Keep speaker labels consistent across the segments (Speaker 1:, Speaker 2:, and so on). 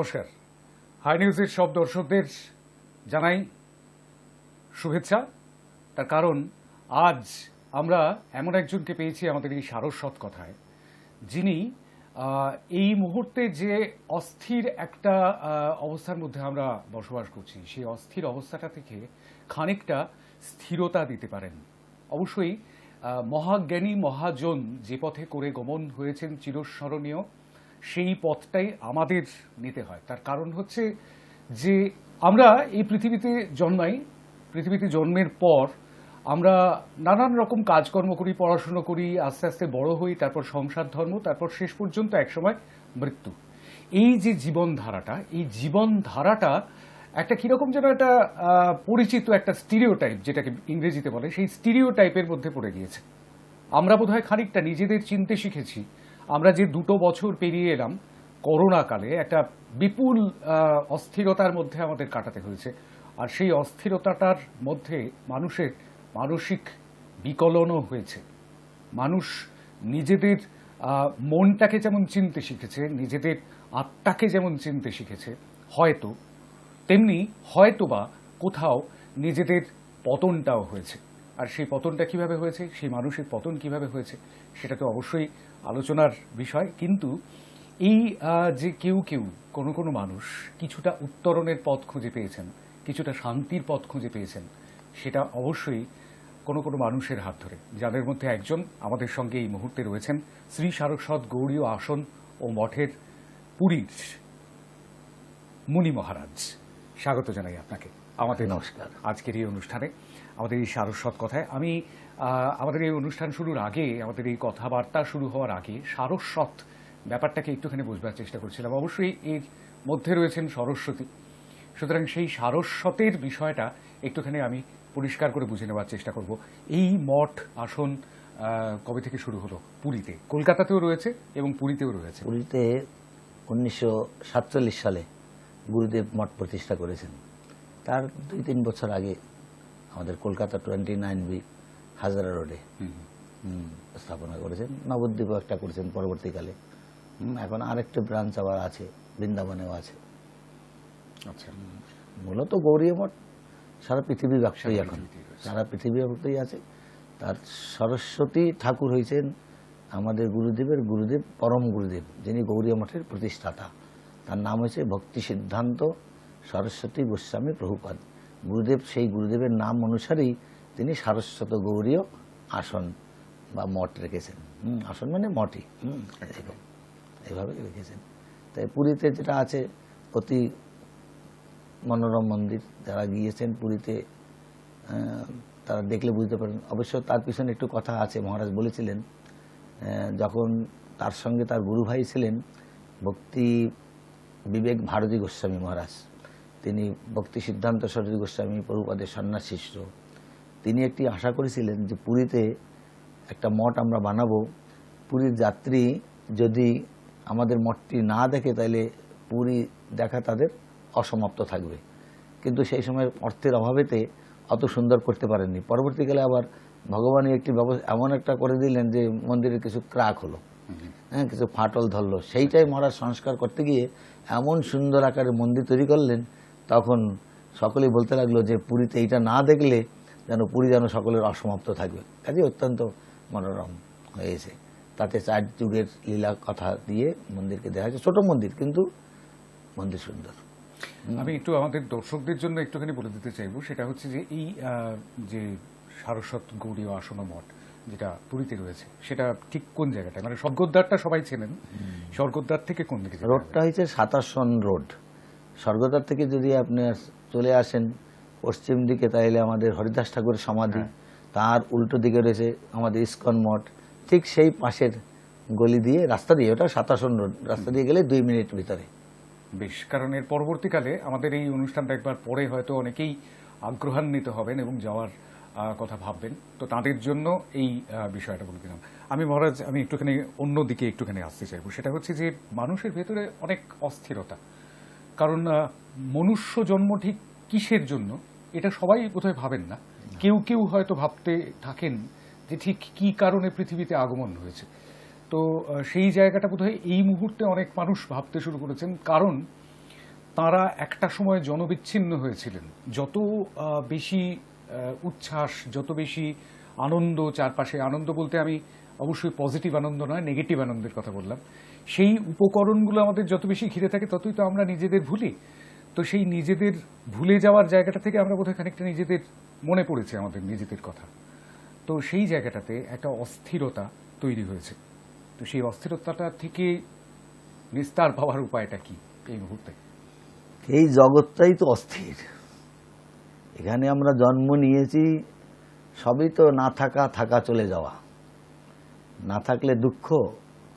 Speaker 1: নমস্কার। হাই নিউজের সব দর্শকদের জানাই শুভেচ্ছা। তার কারণ আজ আমরা এমন একজনকে পেয়েছি আমাদের এই সারস্বত কথায়, যিনি এই মুহূর্তে যে অস্থির একটা অবস্থার মধ্যে আমরা বসবাস করছি, সেই অস্থির অবস্থাটা থেকে খানিকটা স্থিরতা দিতে পারেন। অবশ্যই মহাজ্ঞানী মহাজন যে পথে করে গমন হয়েছেন চিরস্মরণীয়, সেই পথটাই আমাদের নিতে হয়। তার কারণ হচ্ছে যে আমরা এই পৃথিবীতে জন্মাই, পৃথিবীতে জন্মের পর আমরা নানান রকম কাজকর্ম করি, পড়াশুনো করি, আস্তে আস্তে বড় হই, তারপর সংসার ধর্ম, তারপর শেষ পর্যন্ত একসময় মৃত্যু। এই যে জীবনধারাটা, এই জীবনধারাটা একটা কীরকম যেন একটা পরিচিত একটা স্টিরিওটাইপ, যেটাকে ইংরেজিতে বলে, সেই স্টিরিওটাইপের মধ্যে পড়ে গিয়েছে। আমরা বোধহয় খানিকটা নিজেদের চিনতে শিখেছি। আমরা যে 2 বছর পেরিয়ে এলাম করোনাকালে, একটা বিপুল অস্থিরতার মধ্যে আমাদের কাটাতে হয়েছে। আর সেই অস্থিরতাটার মধ্যে মানুষের মানসিক বিকলনও হয়েছে। মানুষ নিজেদের মনটাকে যেমন চিনতে শিখেছে, নিজেদের আত্মাকে যেমন চিনতে শিখেছে, হয়তো তেমনি হয়তোবা কোথাও নিজেদের পতনটাও হয়েছে। আর সেই পতনটা কিভাবে হয়েছে, সেই মানুষের পতন কিভাবে হয়েছে, সেটা তো অবশ্যই আলোচনার বিষয়। কিন্তু এই যে কেউ কেউ কোনো মানুষ কিছুটা উত্তরণের পথ খুঁজে পেয়েছেন, কিছুটা শান্তির পথ খুঁজে পেয়েছেন, সেটা অবশ্যই কোনো মানুষের হাত ধরে, যাদের মধ্যে একজন আমাদের সঙ্গে এই মুহূর্তে রয়েছেন শ্রী সারস্বত গৌড়ীয় আসন ও মঠের পুরীর মুনি মহারাজ। স্বাগত জানাই আপনাকে আমাদের
Speaker 2: নমস্কার
Speaker 1: আজকের এই অনুষ্ঠানে, আমাদের এই সারস্বত কথায়। আমি আমাদের এই অনুষ্ঠান শুরুর আগে, আমাদের এই কথাবার্তা শুরু হওয়ার আগে সারস্বত ব্যাপারটাকে একটুখানি বোঝবার চেষ্টা করছিলাম। অবশ্যই এর মধ্যে রয়েছেন সরস্বতী, সুতরাং সেই সারস্বতের বিষয়টা একটুখানি আমি পরিষ্কার করে বুঝে নেওয়ার চেষ্টা করব। এই মঠ আসন কবে থেকে শুরু হলো পুরীতে? কলকাতাতেও রয়েছে এবং পুরীতেও রয়েছে।
Speaker 2: পুরীতে 1947 সালে গুরুদেব মঠ প্রতিষ্ঠা করেছেন। তার 2-3 বছর আগে আমাদের কলকাতা 29B হাজারা রোডে স্থাপনা করেছেন। নবদ্বীপও একটা করেছেন পরবর্তীকালে। এখন আরেকটা ব্রাঞ্চ আবার আছে, বৃন্দাবনেও আছে।
Speaker 1: আচ্ছা,
Speaker 2: মূলত গৌড়ীয় মঠ সারা পৃথিবী ব্যাপ্তই, এখন সারা পৃথিবী ব্যাপ্তই আছে। তার সরস্বতী ঠাকুর হয়েছেন আমাদের গুরুদেবের গুরুদেব, পরম গুরুদেব, যিনি গৌড়ীয় মঠের প্রতিষ্ঠাতা। তার নাম হয়েছে ভক্তি সিদ্ধান্ত সরস্বতী গোস্বামী প্রভুপাদ। গুরুদেব, সেই গুরুদেবের নাম অনুসারেই তিনি সারস্বত গৌড়ীয় আসন বা মঠ রেখেছেন। আসন মানে মঠই, এইভাবে রেখেছেন। তাই পুরীতে যেটা আছে অতি মনোরম মন্দির। যারা গিয়েছেন পুরীতে তারা দেখলে বুঝতে পারেন। অবশ্য তার পিছনে একটু কথা আছে। মহারাজ বলেছিলেন, যখন তার সঙ্গে তার গুরু ভাই ছিলেন ভক্তি বিবেক ভারতী গোস্বামী মহারাজ, তিনি ভক্তি সিদ্ধান্ত সরস্বতী গোস্বামী প্রভুপাদের সন্ন্যাস শিষ্য। তিনি একটি আশা করেছিলেন যে পুরীতে একটা মঠ আমরা বানাবো, পুরীর যাত্রী যদি আমাদের মঠটি না দেখে তাহলে পুরী দেখা তাদের অসমাপ্ত থাকবে। কিন্তু সেই সময় অর্থের অভাবেতে অত সুন্দর করতে পারেননি। পরবর্তীকালে আবার ভগবানই একটি ব্যবস্থা এমন একটা করে দিলেন যে মন্দিরের কিছু ক্রাক হলো, কিছু ফাটল ধরলো। সেইটাই মহারাজ সংস্কার করতে গিয়ে এমন সুন্দর আকারে মন্দির তৈরি করলেন, তখন সকলেই বলতে লাগলো যে পুরীতে এইটা না দেখলে যেন পুরী যেন সকলের অসমাপ্ত থাকবে। কাজে অত্যন্ত মনোরম হয়েছে। তাতে 4 যুগের লীলা কথা দিয়ে মন্দিরকে দেখা যাচ্ছে। ছোট মন্দির, কিন্তু মন্দির সুন্দর।
Speaker 1: আমি একটু আমাদের দর্শকদের জন্য একটুখানি বলে দিতে চাইবো, সেটা হচ্ছে যে এই যে সারস্বত গৌড়ীয় আসন মঠ যেটা পুরীতে রয়েছে, সেটা ঠিক কোন জায়গাটায়? মানে স্বর্গদ্বারটা সবাই চেনেন, স্বর্গদ্বার থেকে কোন দিকে?
Speaker 2: রোডটা হচ্ছে 27 রোড। স্বর্গদ্বার থেকে যদি আপনি চলে আসেন পশ্চিম দিকে, তাইলে আমাদের হরিদাস ঠাকুরের সমাধি, তার উল্টো দিকে রয়েছে আমাদের ইস্কন মঠ। ঠিক সেই পাশের গলি দিয়ে, রাস্তা দিয়ে, ওটা 27 রোড, রাস্তা দিয়ে গেলে 2 মিনিট ভিতরে।
Speaker 1: বেশ, কারণ এর পরবর্তীকালে আমাদের এই অনুষ্ঠানটা একবার পরে হয়তো অনেকেই আগ্রহান্বিত হবেন এবং যাওয়ার কথা ভাববেন, তো তাদের জন্য এই বিষয়টা বলে দিলাম। আমি মহারাজ, আমি একটুখানি অন্য দিকে একটুখানি আসতে চাইবো। সেটা হচ্ছে যে মানুষের ভেতরে অনেক অস্থিরতা। কারণ মনুষ্য জন্ম ঠিক কিসের জন্য, এটা সবাই বোধহয় ভাবেন না। কেউ কেউ হয়তো ভাবতে থাকেন যে ঠিক কি কারণে পৃথিবীতে আগমন হয়েছে। তো সেই জায়গাটা বোধহয় এই মুহূর্তে অনেক মানুষ ভাবতে শুরু করেছেন। কারণ তারা একটা সময় জনবিচ্ছিন্ন হয়েছিলেন। যত বেশি উচ্ছ্বাস, যত বেশি আনন্দ, চারপাশে আনন্দ বলতে আমি অবশ্যই পজিটিভ আনন্দ নয়, নেগেটিভ আনন্দের কথা বললাম, সেই উপকরণগুলো আমাদের যত বেশি ঘিরে থাকে ততই তো আমরা নিজেদের ভুলি। তো সেই নিজেদের ভুলে যাওয়ার জায়গাটা থেকে আমরা বোধহয় খানিকটা নিজেদের মনে পড়েছে আমাদের নিজেদের কথা। তো সেই জায়গাটাতে একটা অস্থিরতা তৈরি হয়েছে। তো সেই অস্থিরতাটা থেকে নিস্তার পাওয়ার উপায়টা কি এই মুহূর্তে?
Speaker 2: এই জগৎটাই তো অস্থির। এখানে আমরা জন্ম নিয়েছি, সবই তো না থাকা, থাকা চলে যাওয়া। না থাকলে দুঃখ,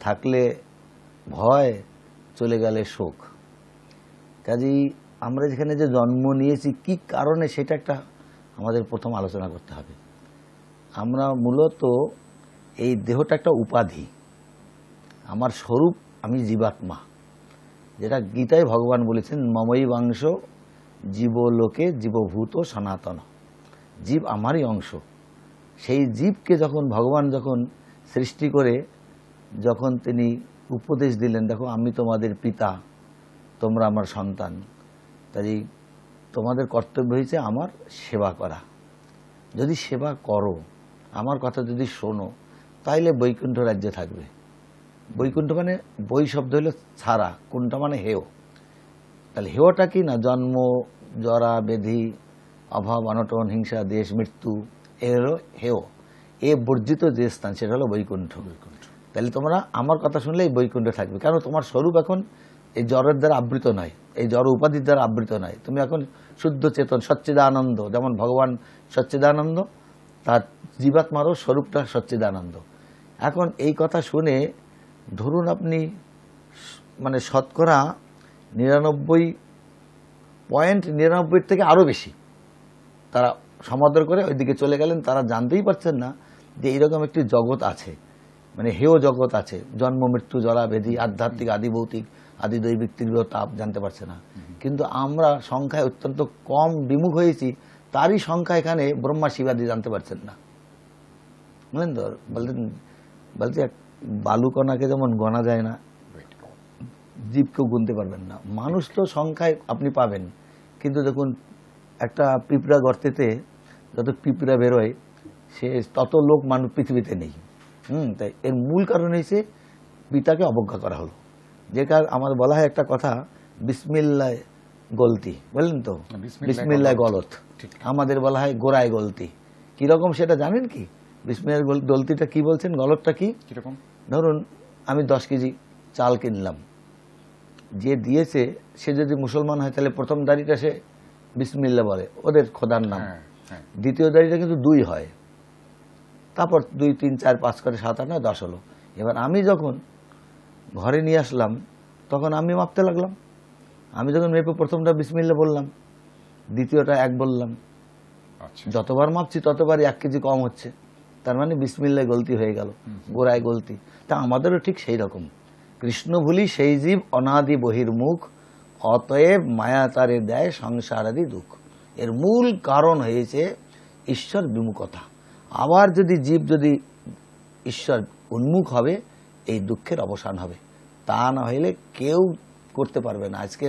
Speaker 2: থাকলে ভয়, চলে গেলে শোক। কাজেই আমরা যেখানে যে জন্ম নিয়েছি কি কারণে, সেটা একটা আমাদের প্রথম আলোচনা করতে হবে। আমরা মূলত এই দেহটা একটা উপাধি, আমার স্বরূপ আমি জীবাত্মা, যেটা গীতায় ভগবান বলেছেন মমৈবাংশ জীবলোকে জীবভূত সনাতন। জীব আমারই অংশ। সেই জীবকে যখন ভগবান যখন সৃষ্টি করে যখন তিনি উপদেশ দিলেন, দেখো আমি তোমাদের পিতা, তোমরা আমার সন্তান, তাই তোমাদের কর্তব্য হয়েছে আমার সেবা করা। যদি সেবা করো, আমার কথা যদি শোনো, তাইলে বৈকুণ্ঠ রাজ্যে থাকবে। বৈকুণ্ঠ মানে বই শব্দ হলো ছাড়া, কুণ্ঠ মানে হেয়। তাহলে হেয়টা কি না, জন্ম, জরা, ব্যাধি, অভাব, অনটন, হিংসা, দেশ, মৃত্যু, এ হলো হেয়। এ বর্জিত যে স্থান, সেটা হলো বৈকুণ্ঠ। তাহলে তোমরা আমার কথা শুনলেই বৈকুণ্ঠে থাকবে, কারণ তোমার স্বরূপ এখন এই জড়ের দ্বারা আবৃত নয়, এই জড় উপাধির দ্বারা আবৃত নয়। তুমি এখন শুদ্ধ চেতন, সচ্চিদানন্দ। যেমন ভগবান সচ্চিদানন্দ, তার জীবাত্মারও স্বরূপটা সচ্চিদানন্দ। এখন এই কথা শুনে ধরুন আপনি মানে শতকরা 99.99 থেকে আরও বেশি তারা সমাদর করে ওইদিকে চলে গেলেন। তারা জানতেই পারছেন না যে এইরকম একটি জগৎ আছে, মানে হেয় জগৎ আছে। জন্ম, মৃত্যু, জরা, ব্যাধি, আধ্যাত্মিক, আদি ভৌতিক, আদি দৈবিক তীব্র তাপ জানতে পারছে না। কিন্তু আমরা সংখ্যায় অত্যন্ত কম বিমুখ হয়েছি, তারই সংখ্যা এখানে ব্রহ্মা শিবাদি জানতে পারছেন না। বুঝলেন তো? বলতে বালুকণাকে যেমন গণা যায় না, জীবকেও গুনতে পারবেন না। মানুষ তো সংখ্যায় আপনি পাবেন, কিন্তু দেখুন একটা পিঁপড়া গর্তেতে যত পিঁপড়া বেরোয়, সে তত লোক মানুষ পৃথিবীতে নেই। তাই এর মূল কারণ হয়েছে পিতাকে অবজ্ঞা করা হলো। যে কার আমাদের বলা হয় একটা কথা, বিসমিল্লাহ গলতি, বললেন তো, বিসমিল্লাহ গলত। আমাদের বলা হয় গোড়ায় গলতি। কিরকম সেটা জানেন কি? বিসমিল্লাহ গলতিটা কি বলছেন, গলতটা কি? কিরকম? ধরুন আমি 10 কেজি চাল কিনলাম, যে দিয়েছে সে যদি মুসলমান হয় তাহলে প্রথম দাড়িটা সে বিসমিল্লাহ বলে, ওদের খোদার নাম। দ্বিতীয় দাড়িটা কিন্তু 2 হয়, তারপর 2, 3, 4, 5 করে 7, 8, 9, 10 হলো। এবার আমি যখন ঘরে নিয়ে আসলাম, তখন আমি মাপতে লাগলাম। আমি যখন মেপে প্রথমটা বিসমিল্লাহ বললাম, দ্বিতীয়টা 1 বললাম, যতবার মাপছি ততবারই 1 কেজি কম হচ্ছে। তার মানে বিসমিল্লাহ গলতি হয়ে গেল, গোড়ায় গলতি। তা আমাদেরও ঠিক সেই রকম। কৃষ্ণ ভুলি সেই জীব অনাদি বহির্মুখ, অতএব মায়া তারে দেয় সংসারাদি দুঃখ। এর মূল কারণ হয়েছে ঈশ্বর বিমুখতা। আবার যদি জীব যদি ঈশ্বর উন্মুখ হবে, এই দুঃখের অবসান হবে। তা না হইলে কেউ করতে পারবে না। আজকে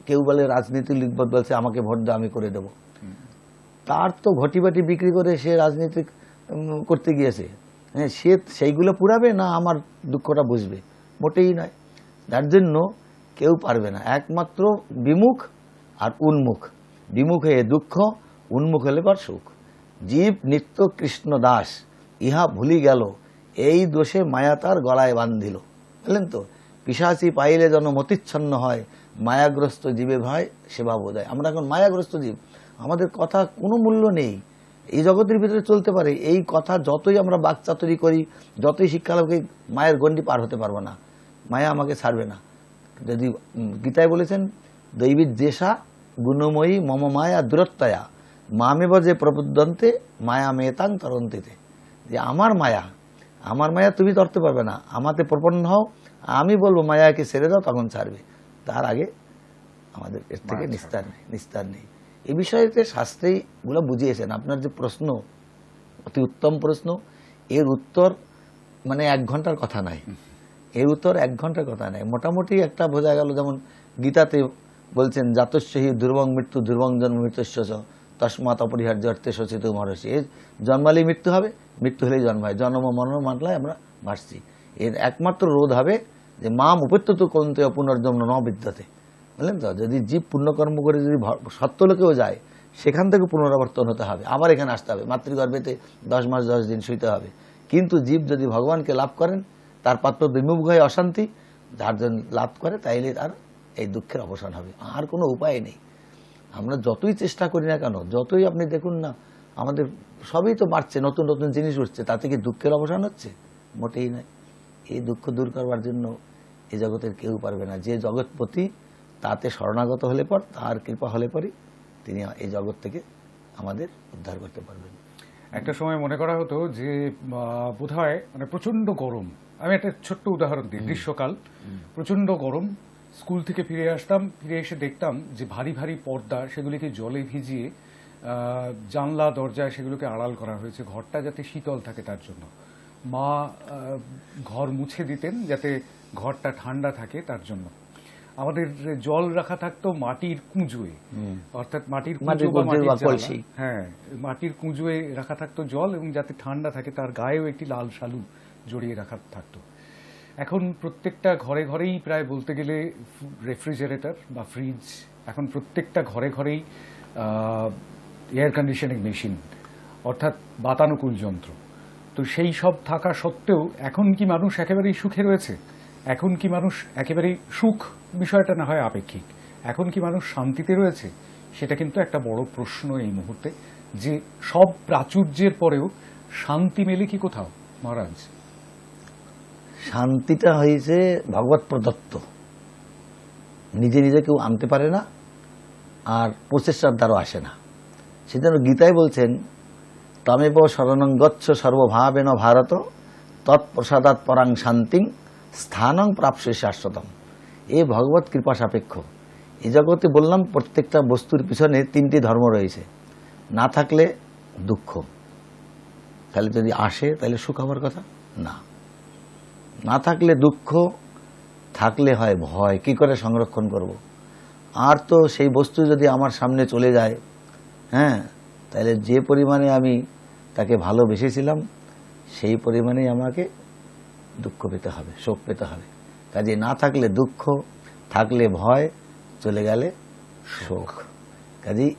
Speaker 2: কেউ বলে রাজনীতি লিখব, বলছে আমাকে ভোট দাও আমি করে দেব। তার তো ঘটিবাটি বিক্রি করে সে রাজনীতি করতে গিয়েছে, সে সেইগুলো পুরাবে না আমার দুঃখটা বুঝবে? মোটেই নয়। যার জন্য কেউ পারবে না। একমাত্র বিমুখ আর উন্মুখ। বিমুখ হয়ে দুঃখ, উন্মুখ হলে পর সুখ। জীব নিত্য কৃষ্ণ দাস, ইহা ভুলি গেল, এই দোষে মায়া তার গলায় বান্ধিল। বুঝলেন তো? পিশাচি পাইলে যেন মতিচ্ছন্ন হয়, মায়াগ্রস্ত জীবে ভয় সেবা বোধ। আমরা এখন মায়াগ্রস্ত জীব, আমাদের কথা কোনো মূল্য নেই। এই জগতের ভিতরে চলতে পারে, এই কথা যতই আমরা বাকচাতুরি করি, যতই শিক্ষালাভকে, মায়ের গণ্ডি পার হতে পারবো না। মায়া আমাকে ছাড়বে না। যদি গীতায় বলেছেন দৈবিক জেষা গুণময়ী মম মায়া দূরত্বয়া মামেব যে প্রবুদ্ধন্তে মায়া মেতাং তরন্তিতে। যে আমার মায়া তুমি ধরতে পারবে না। আমাতে প্রপন্ন হও, আমি বলবো মায়াকে ছেড়ে দাও, তখন ছাড়বে। তার আগে আমাদের এর থেকে নিস্তার নেই। এই বিষয়তে শাস্ত্রেই গুলো বুঝিয়েছেন। আপনার যে প্রশ্ন, অতি উত্তম প্রশ্ন, এর উত্তর মানে 1 ঘন্টার কথা নাই। এর উত্তর 1 ঘন্টার কথা নাই। মোটামুটি একটা বোঝা গেল। যেমন গীতাতে বলছেন জাতস্যহি দুর্বং মৃত্যু দুর্বং জন্ম মৃত্যুস্য চ তস্মাৎ অপরিহার্য অর্থে শোচিত মহর্ষি। এর জন্মালেই মৃত্যু হবে, মৃত্যু হলেই জন্ম হয়, জন্ম মরণ মানলায় আমরা বাঁচছি। এর একমাত্র রোধ হবে যে মাম উপত্যত কন্তে পুনর্জন্ম ন বিদ্যতে, বুঝলেন তো? যদি জীব পুণ্যকর্ম করে যদি সত্যলোকেও যায়, সেখান থেকে পুনরাবর্তন হতে হবে, আবার এখানে আসতে হবে, মাতৃগর্ভেতে 10 মাস 10 দিন শুইতে হবে। কিন্তু জীব যদি ভগবানকে লাভ করেন, তার পাত্র বিমুখ হয় অশান্তি, যার জন্য লাভ করে, তাইলে তার এই দুঃখের অবসান হবে। আর কোনো উপায় নেই। আমরা যতই চেষ্টা করি না কেন, যতই আপনি দেখুন না, আমাদের সবই তো বাড়ছে, নতুন নতুন জিনিস উঠছে, তাতে কি দুঃখের অবসান হচ্ছে? মোটেই নয়। এই দুঃখ দূর করবার জন্য এই জগতের কেউ পারবে না। যে জগৎপতি তাতে শরণাগত হলে পর, তার কৃপা হলে পরই তিনি এই জগৎ থেকে আমাদের উদ্ধার করতে পারবেন।
Speaker 1: একটা সময় মনে করা হতো যে বোধহয় মানে প্রচন্ড গরম, আমি একটা ছোট্ট উদাহরণ দিই, গ্রীষ্মকাল, প্রচন্ড গরম, স্কুল থেকে ফিরে আসতাম, ফিরে এসে দেখতাম যে ভারী ভারী পর্দা, সেগুলিকে জলে ভিজিয়ে জানলা দরজা সেগুলোকে আড়াল করা হয়েছে, ঘরটা যাতে শীতল থাকে তার জন্য। মা ঘর মুছে দিতেন যাতে ঘরটা ঠান্ডা থাকে তার জন্য। আমাদের জল রাখা থাকতো মাটির কুঁজোয়, অর্থাৎ মাটির কুঁজো বা মাটির কলসি, হ্যাঁ, মাটির কুঁজোয় রাখা থাকতো জল, এবং যাতে ঠান্ডা থাকে তার গায়েও একটি লাল শালু জড়িয়ে রাখা থাকতো। এখন প্রত্যেকটা ঘরে ঘরেই প্রায় বলতে গেলে রেফ্রিজারেটর বা ফ্রিজ, এখন প্রত্যেকটা ঘরে ঘরেই এয়ার কন্ডিশনিং মেশিন, অর্থাৎ বাতানুকূল যন্ত্র। তো সেই সব থাকা সত্ত্বেও এখন কি মানুষ একেবারেই সুখে রয়েছে? এখন কি মানুষ একেবারেই সুখ, বিষয়টা না হয় আপেক্ষিক, এখন কি মানুষ শান্তিতে রয়েছে? সেটা কিন্তু একটা বড় প্রশ্ন এই মুহূর্তে, যে সব প্রাচুর্যের পরেও শান্তি মেলে কি কোথাও মহারাজ?
Speaker 2: শান্তিটা হয়েছে ভগবত প্রদত্ত, নিজে নিজে কেউ আনতে পারে না, আর প্রচেষ্টার দ্বারা আসে না। সেজন্য গীতায় বলছেন, তমেব শরণং গচ্ছ সর্বভাবেন ভারত তৎপ্রসাদাৎ পরাং শান্তিং স্থানং প্রাপ্স্যে শাশ্বতম। এ ভগবত কৃপা সাপেক্ষ। এই জগতে বললাম প্রত্যেকটা বস্তুর পিছনে 3টি ধর্ম রয়েছে। না থাকলে দুঃখ, তাহলে যদি আসে তাহলে সুখ হওয়ার কথা না। না থাকলে দুঃখ, থাকলে হয় ভয়, কি করে সংরক্ষণ করব। আর তো সেই বস্তু যদি আমার সামনে চলে যায়, হ্যাঁ, তাহলে যে পরিমাণে আমি তাকে ভালোবেসেছিলাম সেই পরিমাণেই আমাকে দুঃখ পেতে হবে, শোক পেতে হবে। কাজে না থাকলে দুঃখ, থাকলে ভয়, চলে গেলে শোক। কাজেই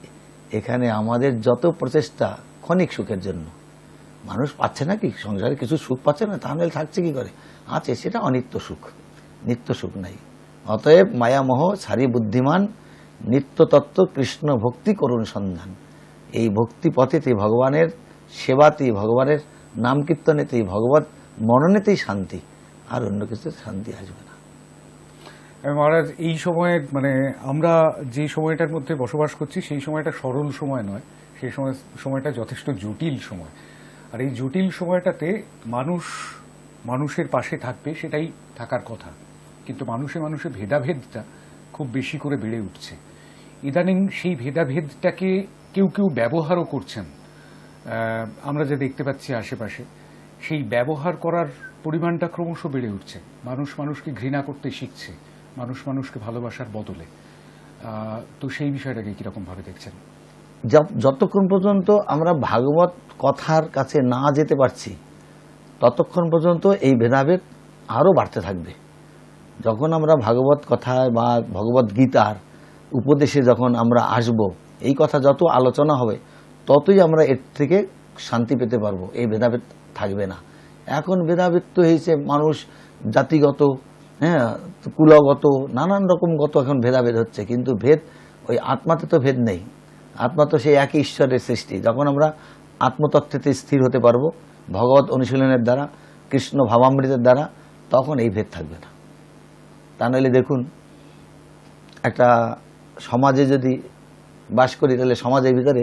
Speaker 2: এখানে আমাদের যত প্রচেষ্টা ক্ষণিক সুখের জন্য, মানুষ পাচ্ছে না কি সংসারে কিছু সুখ পাচ্ছে না, তাহলে থাকছে কি করে? আছে, সেটা অনিত্য সুখ, নিত্য সুখ নাই। অতএব মায়ামোহ ছাড়ি বুদ্ধিমান নিত্য তত্ত্ব কৃষ্ণ ভক্তি করুন সন্ধান। এই ভক্তি পথেতে, ভগবানের সেবাতেই, ভগবানের নাম কীর্তনেতেই, ভগবত মননেতেই শান্তি, আর অন্য কিছু শান্তি আসবে না।
Speaker 1: মহারাজ, এই সময়ে মানে আমরা যে সময়টার মধ্যে বসবাস করছি সেই সময়টা সরল সময় নয়, সেই সময়টা যথেষ্ট জটিল সময়। আর এই জটিল সময়টাতে মানুষের পাশে থাকবে, সেটাই থাকার কথা, কিন্তু মানুষে ভেদাভেদটা খুব বেশি করে বেড়ে উঠছে। ইদানিং সেই ভেদাভেদটাকে কেউ কেউ ব্যবহারও করছেন। আমরা যা দেখতে পাচ্ছি আশেপাশে, সেই ব্যবহার করার পরিমাণটা ক্রমশ বেড়ে উঠছে। মানুষকে ঘৃণা করতে শিখছে, মানুষকে ভালোবাসার বদলে। তো সেই বিষয়টাকে কিরকম ভাবে দেখছেন?
Speaker 2: যতক্ষণ পর্যন্ত আমরা ভাগবত কথার কাছে না যেতে পারছি, ততক্ষণ পর্যন্ত এই ভেদাভেদ আরও বাড়তে থাকবে। যখন আমরা ভাগবত কথায় বা ভগবত গীতার উপদেশে যখন আমরা আসব, এই কথা যত আলোচনা হবে, ততই আমরা এর থেকে শান্তি পেতে পারবো, এই ভেদাভেদ থাকবে না। এখন ভেদাভেদ তো হয়েছে মানুষ জাতিগত, হ্যাঁ, কুলগত, নানান রকম গত এখন ভেদাভেদ হচ্ছে, কিন্তু ভেদ ওই আত্মাতে তো ভেদ নেই। আত্মা তো সেই একই ঈশ্বরের সৃষ্টি। যখন আমরা আত্মতত্ত্বেতে স্থির হতে পারবো ভগবত অনুশীলনের দ্বারা, কৃষ্ণ ভাবামৃতের দ্বারা, তখন এই ভেদ থাকবে না। তা নইলে দেখুন, একটা সমাজে যদি বাস করি, তাহলে সমাজের ভিতরে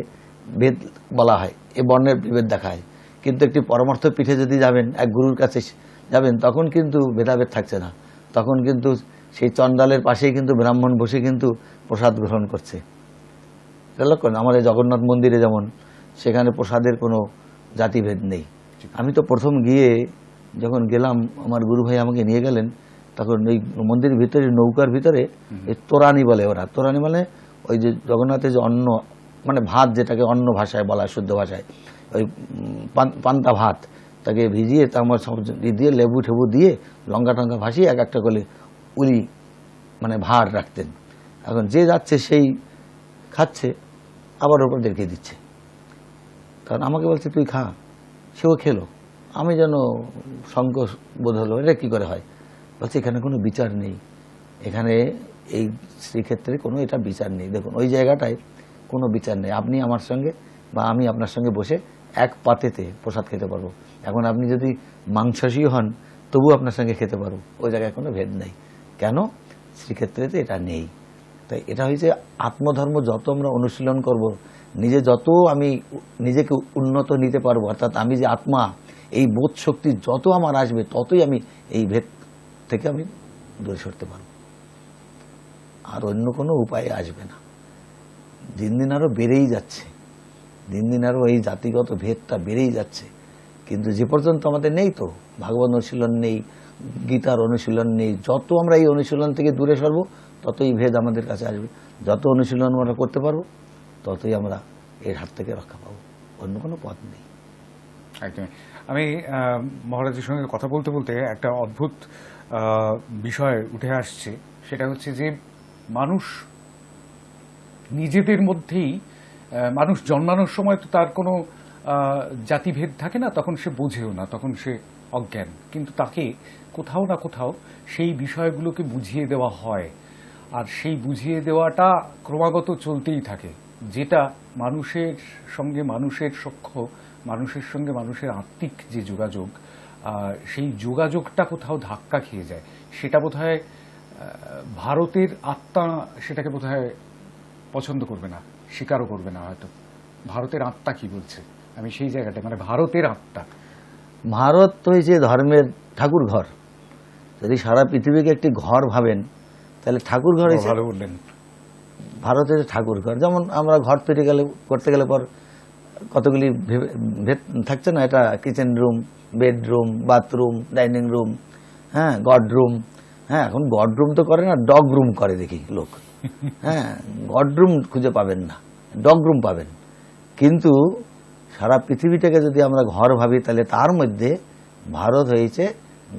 Speaker 2: ভেদ বলা হয়, এ বর্ণের বিভেদ দেখায়। কিন্তু একটি পরমার্থ পীঠে যদি যাবেন, এক গুরুর কাছে যাবেন, তখন কিন্তু ভেদাভেদ থাকছে না। তখন কিন্তু সেই চণ্ডালের পাশেই কিন্তু ব্রাহ্মণ বসে কিন্তু প্রসাদ গ্রহণ করছে। লক্ষ্য, আমাদের জগন্নাথ মন্দিরে যেমন, সেখানে প্রসাদের কোনো জাতিভেদ নেই। আমি তো প্রথম গিয়ে যখন গেলাম, আমার গুরু ভাই আমাকে নিয়ে গেলেন, তখন ওই মন্দিরের ভিতরে নৌকার ভিতরে এই তোরানি বলে ওরা। তোরানি মানে ওই যে জগন্নাথের যে অন্ন, মানে ভাত, যেটাকে অন্য ভাষায় বলা হয়, শুদ্ধ ভাষায় ওই পান্তা ভাত, তাকে ভিজিয়ে তারপর সব দিয়ে লেবু ঠেবু দিয়ে লঙ্কা টঙ্কা ভাসিয়ে এক একটা করে উলি মানে ভার রাখতেন। এখন যে যাচ্ছে সেই খাচ্ছে, আবার ওপর রেখে দিচ্ছে। কারণ আমাকে বলছে তুই খা, সেও খেলো। আমি যেন সংকোচ বোধ হলো, এটা কী করে হয়? বলছে এখানে কোনো বিচার নেই, এখানে এই শ্রীক্ষেত্রে কোনো এটা বিচার নেই। দেখুন ওই জায়গাটায় কোনো বিচার নেই। আপনি আমার সঙ্গে বা আমি আপনার সঙ্গে বসে এক পাতেতে প্রসাদ খেতে পারবো। এখন আপনি যদি মাংসাশী হন তবু আপনার সঙ্গে খেতে পারবো, ওই জায়গায় কোনো ভেদ নেই। কেন? শ্রীক্ষেত্রেতে এটা নেই। তাই এটা হয়েছে আত্মধর্ম যত আমরা অনুশীলন করব, নিজে যত আমি নিজেকে উন্নত নিতে পারবো, অর্থাৎ আমি যে আত্মা, এই বোধ শক্তি যত আমার আসবে ততই আমি এই ভেদ থেকে আমি দূরে সরতে পারবো। আর অন্য কোনো উপায় আসবে না। দিন দিন আরও বেড়েই যাচ্ছে, দিন দিন আরও এই জাতিগত ভেদটা বেড়েই যাচ্ছে। কিন্তু যে পর্যন্ত আমাদের নেই, তো ভাগবত অনুশীলন নেই, গীতার অনুশীলন নেই, যত আমরা এই অনুশীলন থেকে দূরে সরবো ততই ভেদ আমাদের কাছে আসবে। যত অনুশীলন আমরা করতে পারবো ততই আমরা এর হাত থেকে রক্ষা পাবো, অন্য কোনো পথ নেই।
Speaker 1: একদমই। আমি মহারাজের সঙ্গে কথা বলতে বলতে একটা অদ্ভুত বিষয় উঠে আসছে, সেটা হচ্ছে যে মানুষ নিজেদের মধ্যেই, মানুষ জন্মানোর সময় তো তার কোনো জাতিভেদ থাকে না, তখন সে বোঝেও না, তখন সে অজ্ঞান। কিন্তু তাকে কোথাও না কোথাও সেই বিষয়গুলোকে বুঝিয়ে দেওয়া হয়, আর সেই বুঝিয়ে দেওয়াটা ক্রমাগত চলতেই থাকে, যেটা মানুষের সঙ্গে মানুষের সখ্য, মানুষের সঙ্গে মানুষের আত্মিক যে যোগাযোগ, সেই যোগাযোগটা কোথাও ধাক্কা খেয়ে যায়। সেটা বোধহয় ভারতের আত্মা সেটাকে বোধহয় পছন্দ করবে না, স্বীকারও করবে না হয়তো। ভারতের আত্মা কি বলছে, আমি সেই জায়গাটা, মানে ভারতের আত্মা।
Speaker 2: ভারত তো হয়েছে ধর্মের ঠাকুর ঘর। যদি সারা পৃথিবীকে একটি ঘর ভাবেন, তাহলে ঠাকুর ঘর হয়েছে,
Speaker 1: ভালো বললেন,
Speaker 2: ভারতের ঠাকুর ঘর। যেমন আমরা ঘর তৈরি করতে গেলে পর কতগুলি ভেদ থাকছে না, এটা kitchen room, bedroom, bathroom, dining room, হ্যাঁ, গড রুম। হ্যাঁ, এখন গড রুম তো করে না, ডগ রুম করে দেখি লোক। হ্যাঁ, গড রুম খুঁজে পাবেন না, ডগ রুম পাবেন। কিন্তু সারা পৃথিবীটাকে যদি আমরা ঘর ভাবি, তাহলে তার মধ্যে ভারত হয়েছে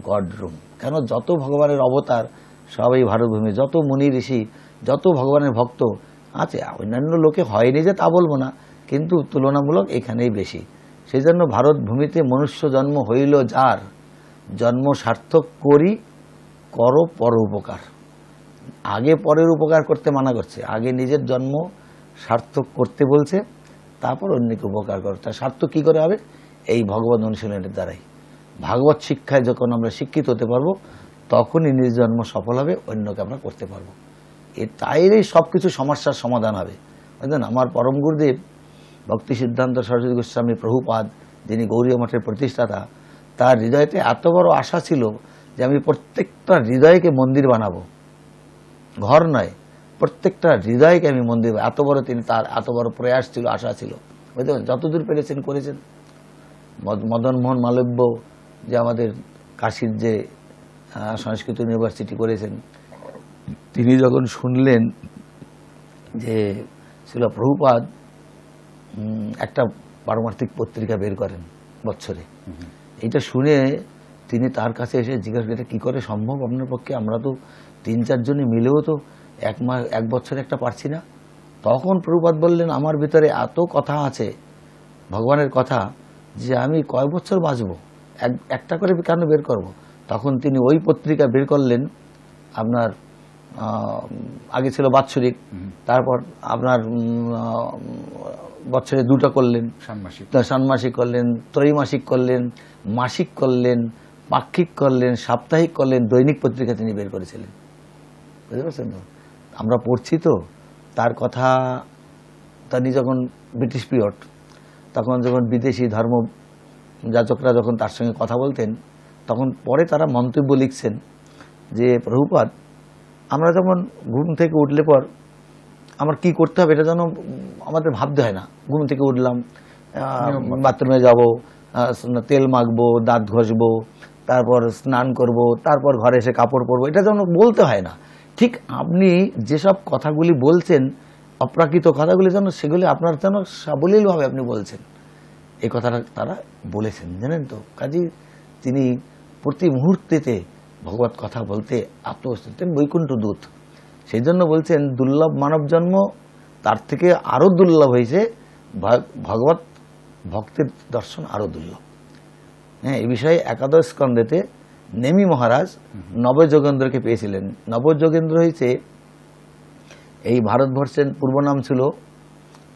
Speaker 2: গড রুম। কেন? যত ভগবানের অবতার সব এই ভারতভূমি, যত মুনি ঋষি, যত ভগবানের ভক্ত আছে। অন্যান্য লোকে হয়নি যে তা বলবো না, কিন্তু তুলনামূলক এখানেই বেশি। সেই জন্য ভারত ভূমিতে মনুষ্য জন্ম হইল যার, জন্ম সার্থক করি করো পর উপকার। আগে পরের উপকার করতে মানা করছে, আগে নিজের জন্ম সার্থক করতে বলছে, তারপর অন্যকে উপকার করো। তা সার্থক কী করে হবে? এই ভগবত অনুশীলনের দ্বারাই। ভাগবত শিক্ষায় যখন আমরা শিক্ষিত হতে পারবো, তখনই নিজ জন্ম সফল হবে, অন্যকে আমরা করতে পারবো। তাইলেই সব কিছু সমস্যার সমাধান হবে। বুঝলেন? আমার পরম গুরুদেব ভক্তি সিদ্ধান্ত সরস্বতী গোস্বামী প্রভুপাদ, যিনি গৌড়ীয় মঠের প্রতিষ্ঠাতা, তার হৃদয়তে এত বড় আশা ছিল যে আমি প্রত্যেকটা হৃদয়কে মন্দির বানাবো, ঘর নয়, প্রত্যেকটা হৃদয়কে আমি মন্দির। এত বড় তিনি, তার এত বড় প্রয়াস ছিল, আশা ছিল। বুঝলেন? যতদূর পেরেছেন করেছেন। মদন মোহন মালব্য, যে আমাদের কাশীর যে সংস্কৃত ইউনিভার্সিটি করেছেন, তিনি যখন শুনলেন যে ছিল প্রভুপাদ একটা পারমার্থিক পত্রিকা বের করেন বছরে, এইটা শুনে তিনি তার কাছে এসে জিজ্ঞাসা করেন, কী করে সম্ভব আপনার পক্ষে? আমরা তো 3-4 জনে মিলেও তো এক বছরে একটা পারছি না। তখন প্রভুপাদ বললেন, আমার ভিতরে এত কথা আছে ভগবানের কথা, যে আমি কয় বছর বাঁচবো, একটা করে কেন বের করব? তখন তিনি ওই পত্রিকা বের করলেন। আপনার আগে ছিল বাৎসরিক, তারপর আপনার বছরে 2টা করলেন, ষান্মাসিক করলেন, ত্রৈমাসিক করলেন, মাসিক করলেন, পাক্ষিক করলেন, সাপ্তাহিক করলেন, দৈনিক পত্রিকা তিনি বের করেছিলেন। বুঝতে পারছেন তো? আমরা পড়ছি তো তার কথা। তিনি যখন ব্রিটিশ পিরিয়ড, তখন যখন বিদেশি ধর্ম যাজকরা যখন তার সঙ্গে কথা বলতেন, তখন পরে তারা মন্তব্য লিখছেন যে প্রভুপাদ, আমরা যেমন ঘুম থেকে উঠলে পর আমার কি করতে হবে এটা যেন আমাদের ভাবতে হয় না। ঘুম থেকে উঠলাম, বাথরুমে যাব, তেল মাখবো, দাঁত ঘষবো, তারপর স্নান করব, তারপর ঘরে এসে কাপড় পরবো, এটা যেন বলতে হয় না। ঠিক আপনি যেসব কথাগুলি বলছেন, অপ্রাকৃত কথাগুলি যেন সেগুলি আপনার যেন সাবলীলভাবে আপনি বলছেন, এই কথাটা তারা বলেছেন, জানেন তো। কাজী তিনি প্রতি মুহূর্তেতে ভগবত কথা বলতে আত্মস্থিতেন, বৈকুণ্ঠ দূত। সেই জন্য বলছেন দুর্লভ মানব জন্ম, তার থেকে আরও দুর্লভ হয়েছে ভগবত ভক্তের দর্শন, আরও দুর্লভ। হ্যাঁ, এই বিষয়ে একাদশ স্কন্ধেতে নেমি মহারাজ নবযোগেন্দ্রকে পেয়েছিলেন। নবযোগেন্দ্র হয়েছে এই ভারতবর্ষের পূর্ব নাম ছিল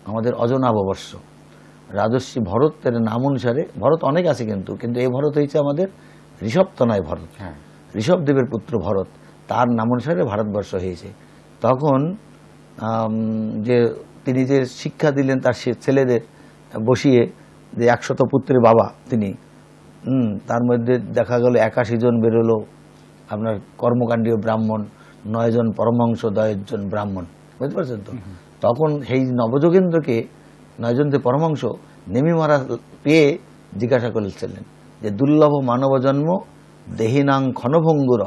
Speaker 2: আমাদের অজনাভবর্ষ। রাজর্ষি ভরতের নাম অনুসারে, ভরত অনেক আছে কিন্তু এই ভরত হয়েছে আমাদের ঋষভতনয় ভরত, ঋষভদেবের পুত্র ভরত, তার নাম অনুসারে ভারতবর্ষ হয়েছে। তখন যে তিনি যে শিক্ষা দিলেন তার ছেলেদের বসিয়ে, যে 100 পুত্রের বাবা তিনি, তার মধ্যে দেখা গেল 81 জন বেরোলো আপনার কর্মকাণ্ডীয় ব্রাহ্মণ, 9 জন পরমহংস, 10 জন ব্রাহ্মণ, বুঝতে পারছেন তো। তখন সেই নবযোগেন্দ্রকে 9 জন যে পরমহংস নেমি মহারাজ পেয়ে জিজ্ঞাসা করেছিলেন যে দুর্লভ মানব জন্ম দেহিনাং ক্ষণভঙ্গুর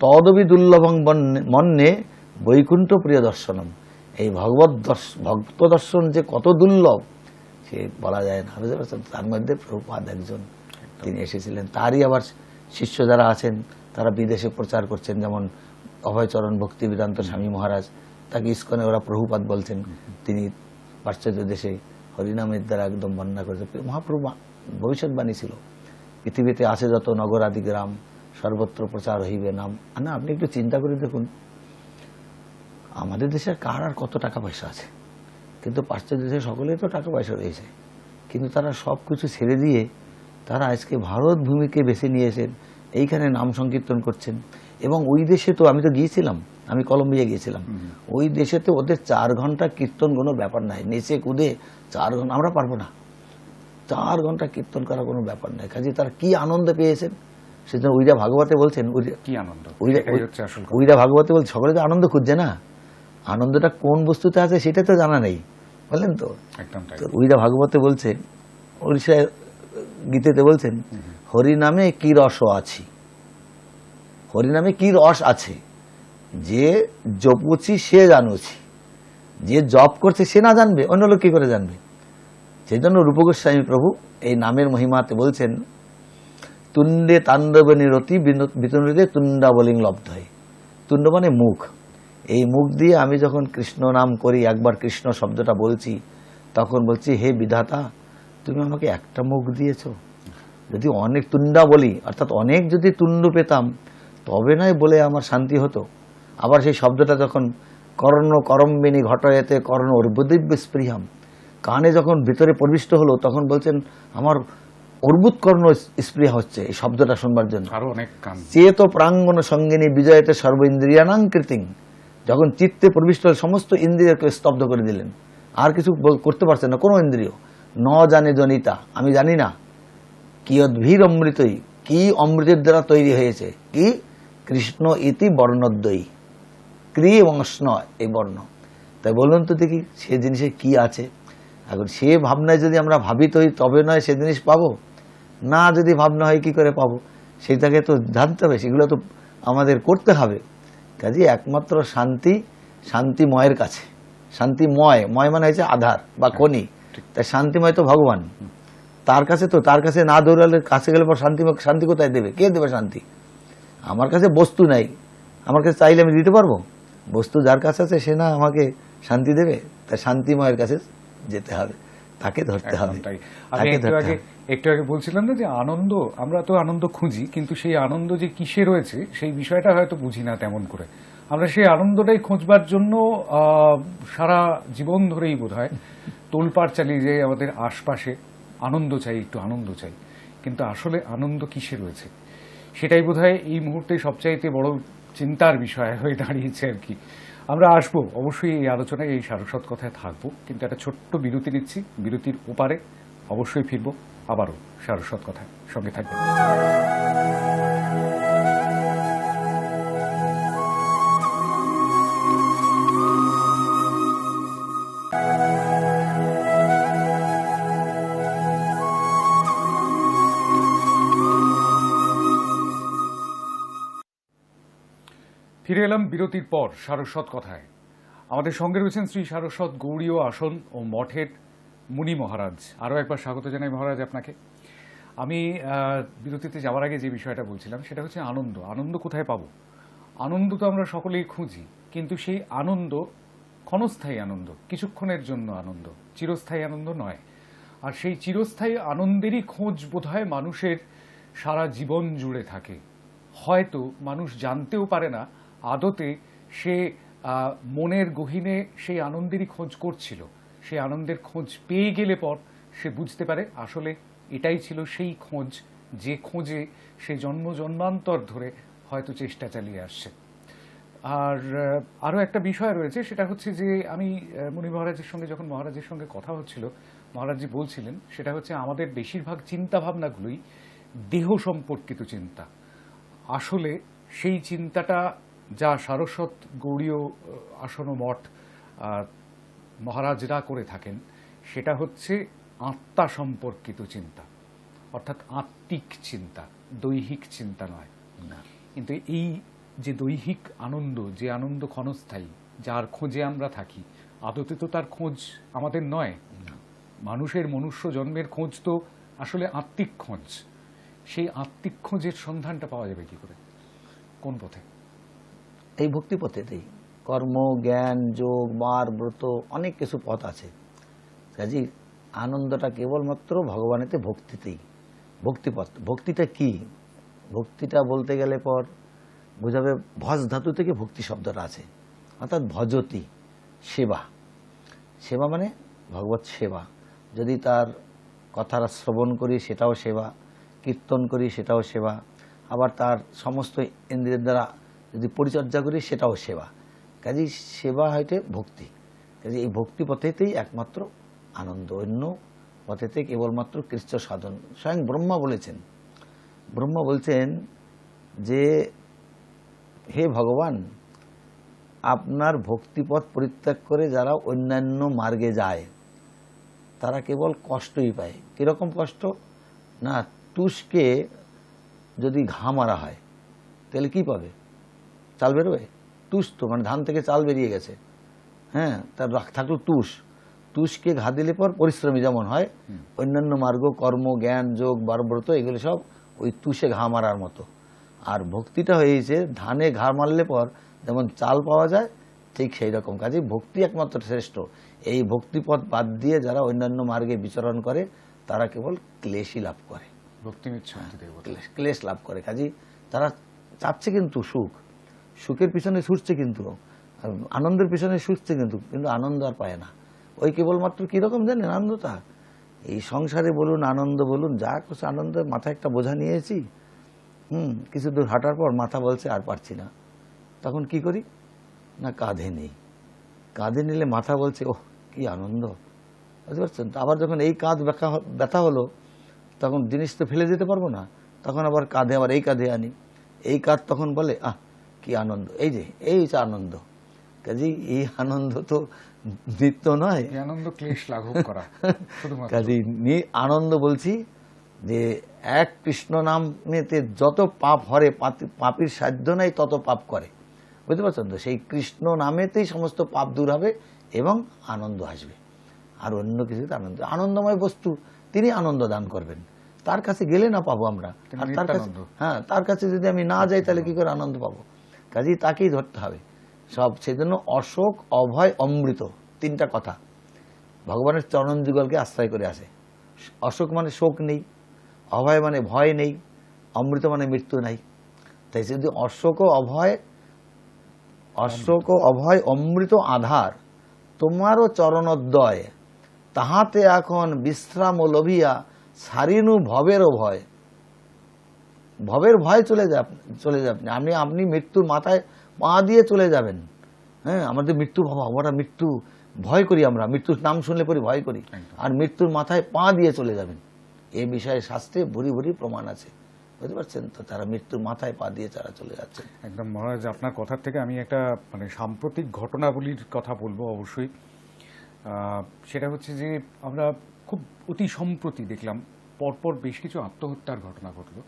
Speaker 2: তদবি দুর্লভং মন্যে বৈকুণ্ঠ প্রিয় দর্শনম। এই ভক্ত দর্শন যে কত দুর্লভ সে বলা যায় না, বুঝতে পারছেন। তার মধ্যে প্রভুপাদ একজন, তিনি এসেছিলেন। তারই আবার শিষ্য যারা আছেন তারা বিদেশে প্রচার করছেন, যেমন অভয়চরণ ভক্তি বেদান্ত স্বামী মহারাজ, তাকে ইস্কনে ওরা প্রভুপাদ বলছেন। তিনি পাশ্চাত্য দেশে হরিনামের দ্বারা একদম বর্ণনা করেছে। মহাপ্রভু ভবিষ্যৎবাণী ছিল, পৃথিবীতে আছে যত নগর আদি গ্রাম সর্বত্র প্রচার হইবে নাম। না, আপনি একটু চিন্তা করে দেখুন, আমাদের দেশে কার আর কত টাকা পয়সা আছে, কিন্তু পাশ্চাত্য দেশে সকলেই তো টাকা পয়সা রয়েছে, কিন্তু তারা সব কিছু ছেড়ে দিয়ে তারা আজকে ভারত ভূমিকে বেছে নিয়েছেন, এইখানে নাম সংকীর্তন করছেন। এবং ওই দেশে তো আমি তো গিয়েছিলাম, আমি কলম্বিয়া গিয়েছিলাম, ওই দেশে তো ওদের 4 ঘন্টা কীর্তন কোনো ব্যাপার নাই, নেচে কুদে 4 ঘন্টা, আমরা পারবো না 4 ঘন্টা কীর্তন করা কোনো ব্যাপার নাই। কাজে তারা কি আনন্দ পেয়েছেন, সেজন্য ওইরা ভাগবতে বলছেন,
Speaker 1: কি আনন্দ,
Speaker 2: ওইরা ভাগবতে বলছে সকলে তো আনন্দ খুঁজছে না, আনন্দটা কোন বস্তুতে আছে সেটা তো জানা নেই, বললেন তো। ওইরা ভাগবতে বলছে, ওড়িশায় গীতেতে বলছেন হরি নামে কি রস আছি, হরি নামে কি রস আছে, যে জপুছি সে জানুছি, যে জপ করছে সে না জানবে অন্য লোক কি করে জানবে। সেই জন্য রূপ গোস্বামী প্রভু এই নামের মহিমাতে বলছেন তুণ্ডে তাণ্ডব নিরতি বিতনুদে তুণ্ডাবলিং লব্ধ হয়। তুণ্ড মানে মুখ, এই মুখ দিয়ে আমি যখন কৃষ্ণ নাম করি, একবার কৃষ্ণ শব্দটা বলছি, তখন বলছি হে বিধাতা তুমি আমাকে একটা মুখ দিয়েছ, যদি অনেক তুণ্ডা বলি, অর্থাৎ অনেক যদি তুণ্ড পেতাম তবে নয় বলে আমার শান্তি হতো। আবার সেই শব্দটা যখন কর্ণ করম্বিনী ঘটয়েতে কর্ণ অর্বদিব্য স্পৃহাম, কানে যখন ভিতরে প্রবিষ্ট হলো তখন বলছেন আমার অর্বুদ কর্ণ স্পৃহা হচ্ছে এই শব্দটা শুনবার জন্য। চেত প্রাঙ্গণ সঙ্গিনী বিজয়তে সর্ব ইন্দ্রিয়ানাং কৃতিং, যখন চিত্তে প্রবিষ্ট হল সমস্ত ইন্দ্রিয়কে স্তব্ধ করে দিলেন, আর কিছু করতে পারছেন না কোনো ইন্দ্রিয়। ন জানে জনিতা, আমি জানি না, কি অদ্ভীর অমৃতই, কি অমৃতের দ্বারা তৈরি হয়েছে, কি কৃষ্ণ ইতি বর্ণদ্বয়ী, ক্রি এবং স্ন এই বর্ণ। তাই বলুন তো দেখি সে জিনিসে কি আছে। এখন সে ভাবনায় যদি আমরা ভাবিত হই তবে নয় সে জিনিস পাবো, না যদি ভাবনা হয় কি করে পাবো, সেইটাকে তো জানতে হবে, সেগুলো তো আমাদের করতে হবে। কাজে একমাত্র শান্তি শান্তিময়ের কাছে, শান্তিময়, ময় মানে হয়েছে আধার বা খনি, তাই শান্তিময় তো ভগবান, তার কাছে তো, তার কাছে না দৌড়ালে কাছে গেলে পর শান্তি কোথায় দেবে, কে দেবে শান্তি। আমার কাছে বস্তু নাই, আমার কাছে চাইলে আমি দিতে পারবো, বস্তু যার কাছে আছে সে না আমাকে শান্তি দেবে, তাই শান্তিময়ের কাছে যেতে হবে, তাকে ধরতে হবে।
Speaker 1: আমি একটু আগে বলছিলাম না যে আনন্দ, আমরা তো আনন্দ খুঁজি, কিন্তু সেই আনন্দ যে কিসে রয়েছে সেই বিষয়টা হয়তো বুঝি না তেমন করে। আমরা সেই আনন্দটাই খোঁজবার জন্য সারা জীবন ধরেই বোধহয় তোলপাড় চালিয়ে যাই, আমাদের আশপাশে আনন্দ চাই, একটু আনন্দ চাই, কিন্তু আসলে আনন্দ কিসে রয়েছে সেটাই বোধহয় এই মুহূর্তে সবচাইতে বড় চিন্তার বিষয় হয়ে দাঁড়িয়েছে আর কি। আমরা আসবো অবশ্যই এই আলোচনায়, এই সারস্বত কথায় থাকবো, কিন্তু একটা ছোট্ট বিরতি নিচ্ছি, বিরতির ওপারে অবশ্যই ফিরবো আবারও সারস্বত কথায়, সঙ্গে থাকবেন। ফিরে এলাম বিরতির পর সারস্বত কথায়। আমাদের সঙ্গে রয়েছেন শ্রী সারস্বত গৌড়ীয় আসন ও মঠের মুনি মহারাজ। আরও একবার স্বাগত জানাই মহারাজ আপনাকে। আমি বিরতিতে যাওয়ার আগে যে বিষয়টা বলছিলাম সেটা হচ্ছে আনন্দ। আনন্দ কোথায় পাবো? আনন্দ তো আমরা সকলেই খুঁজি, কিন্তু সেই আনন্দ ক্ষণস্থায়ী আনন্দ, কিছুক্ষণের জন্য আনন্দ, চিরস্থায়ী আনন্দ নয়। আর সেই চিরস্থায়ী আনন্দেরই খোঁজ বোধহয় মানুষের সারা জীবন জুড়ে থাকে। হয়তো মানুষ জানতেও পারে না আদতে সে মনের গহীনে সেই আনন্দেরই খোঁজ করছিল। সেই আনন্দের খোঁজ পেয়ে গেলে পর সে বুঝতে পারে আসলে এটাই ছিল সেই খোঁজ, যে খোঁজে সে জন্ম জন্মান্তর ধরে হয়তো চেষ্টা চালিয়ে আসছে। আর আরও একটা বিষয় রয়েছে, সেটা হচ্ছে যে আমি মুনি মহারাজের সঙ্গে যখন মহারাজের সঙ্গে কথা হচ্ছিল, মহারাজজি বলছিলেন সেটা হচ্ছে আমাদের বেশিরভাগ চিন্তা ভাবনাগুলোই দেহ সম্পর্কিত চিন্তা। আসলে সেই চিন্তাটা যা সারস্বত গৌড়ীয় আসন ও মঠ মহারাজরা করে থাকেন সেটা হচ্ছে আত্মা সম্পর্কিত চিন্তা, অর্থাৎ আত্মিক চিন্তা, দৈহিক চিন্তা নয়। কিন্তু এই যে দৈহিক আনন্দ, যে আনন্দ ক্ষণস্থায়ী, যার খোঁজে আমরা থাকি, আদতে তো তার খোঁজ আমাদের নয়। মানুষের মনুষ্য জন্মের খোঁজ তো আসলে আত্মিক খোঁজ। সেই আত্মিক খোঁজের সন্ধানটা পাওয়া যাবে কি করে, কোন পথে?
Speaker 2: এই ভক্তি পথেতেই। কর্ম, জ্ঞান, যোগ, বার, ব্রত, অনেক কিছু পথ আছে। কাজে আনন্দটা কেবলমাত্র ভগবানেতে ভক্তিতেই, ভক্তিপথ। ভক্তিটা কি? ভক্তিটা বলতে গেলে পর বোঝাবে ভজ ধাতু থেকে ভক্তি শব্দটা আছে, অর্থাৎ ভজতি, সেবা। সেবা মানে ভগবত সেবা। যদি তার কথার শ্রবণ করি সেটাও সেবা, কীর্তন করি সেটাও সেবা, আবার তার সমস্ত ইন্দ্রিয়ের দ্বারা যদি পরিচর্যা করি সেটাও সেবা। কাজেই সেবা হইতে ভক্তি। কাজে এই ভক্তি পথেতেই একমাত্র আনন্দ, অন্য পথেতে কেবলমাত্র কৃচ্ছ সাধন। স্বয়ং ব্রহ্মা বলেছেন, ব্রহ্মা বলছেন যে হে ভগবান, আপনার ভক্তিপথ পরিত্যাগ করে যারা অন্যান্য মার্গে যায় তারা কেবল কষ্টই পায়। কীরকম কষ্ট? না, তুষকে যদি ঘা মারা হয় তাহলে কি পাবে? চাল বেরোবে? তুষ তো মানে ধান থেকে চাল বেরিয়ে গেছে, হ্যাঁ, তার থাকলো তুষ। তুষকে ঘা দিলে পর পরিশ্রমী যেমন হয়, অন্যান্য মার্গ, কর্ম, জ্ঞান, যোগ, বারব্রত এগুলো সব ওই তুষে ঘা মারার মতো। আর ভক্তিটা হয়েছে ধানে ঘা মারলে পর যেমন চাল পাওয়া যায়, ঠিক সেই রকম। কাজে ভক্তি একমাত্র শ্রেষ্ঠ। এই ভক্তিপথ বাদ দিয়ে যারা অন্যান্য মার্গে বিচরণ করে তারা কেবল ক্লেশই লাভ করে, ক্লেশ লাভ করে। কাজে তারা চাচ্ছে কিন্তু সুখ, সুখের পিছনে ছুটছে, কিন্তু আনন্দের পিছনে ছুটছে, কিন্তু আনন্দ আর পায় না। ওই কেবলমাত্র কীরকম জানেন আনন্দটা? এই সংসারে বলুন, আনন্দ বলুন, যা কিছু আনন্দ, মাথায় একটা বোঝা নিয়েছি, কিছু দূর হাঁটার পর মাথা বলছে আর পারছি না, তখন কি করি না, কাঁধে নেই। কাঁধে নিলে মাথা বলছে ওহ কি আনন্দ, বুঝতে পারছেন? আবার যখন এই কাঁধ ব্যথা হলো তখন জিনিস তো ফেলে যেতে পারবো না, তখন আবার কাঁধে, আবার এই কাঁধে আনি, এই কাঁধ তখন বলে আহ কি আনন্দ, এই যে এই হচ্ছে আনন্দ। কাজেই এই আনন্দ তো নিত্য নয়,
Speaker 1: আনন্দ ক্লেশ লাঘব করা।
Speaker 2: কাজেই আনন্দ বলছি যে এক কৃষ্ণ নামেতে যত পাপ হরে, পাপীর সাধ্য নাই তত পাপ করে, বুঝতে পারছেন তো? সেই কৃষ্ণ নামেতেই সমস্ত পাপ দূর হবে এবং আনন্দ আসবে। আর অন্য কিছুতে আনন্দ, আনন্দময় বস্তু তিনি আনন্দ দান করবেন। তার কাছে গেলে না পাবো আমরা, আর তার কাছে, হ্যাঁ, তার কাছে যদি আমি না যাই তাহলে কি করে আনন্দ পাবো? কাজেই তাকেই ধরতে হবে সব। সেজন্য অশোক, অভয়, অমৃত, তিনটা কথা ভগবানের চরণ যুগলকে আশ্রয় করে আসে। অশোক মানে শোক নেই, অভয় মানে ভয় নেই, অমৃত মানে মৃত্যু নাই। তাই যদি অশোক ও অভয় অমৃত আধার, তোমারও চরণোদ্দয়, তাহাতে এখন বিশ্রাম ও লভিয়া সারিনু ভবেরও ভয়। ভবের ভয় চলে যাবে আপনি মৃত্যুর মাথায় পা দিয়ে চলে যাবেন। হ্যাঁ, আমাদের মৃত্যু ভাবা, আমরা মৃত্যু ভয় করি, আমরা মৃত্যুর নাম শুনলে পরে ভয় করি, আর মৃত্যুর মাথায় পা দিয়ে চলে যাবেন। এই বিষয়ে শাস্ত্রে ভরি ভরি প্রমাণ আছে, বুঝতে পারছেন তো? তারা মৃত্যুর মাথায় পা দিয়ে তারা চলে যাচ্ছে।
Speaker 1: একদম মহারাজ, আপনার কথার থেকে আমি একটা মানে সাম্প্রতিক ঘটনাবলীর কথা বলবো অবশ্যই। সেটা হচ্ছে যে আমরা খুব অতি সম্প্রতি দেখলাম পরপর বেশ কিছু আত্মহত্যার ঘটনা ঘটলো।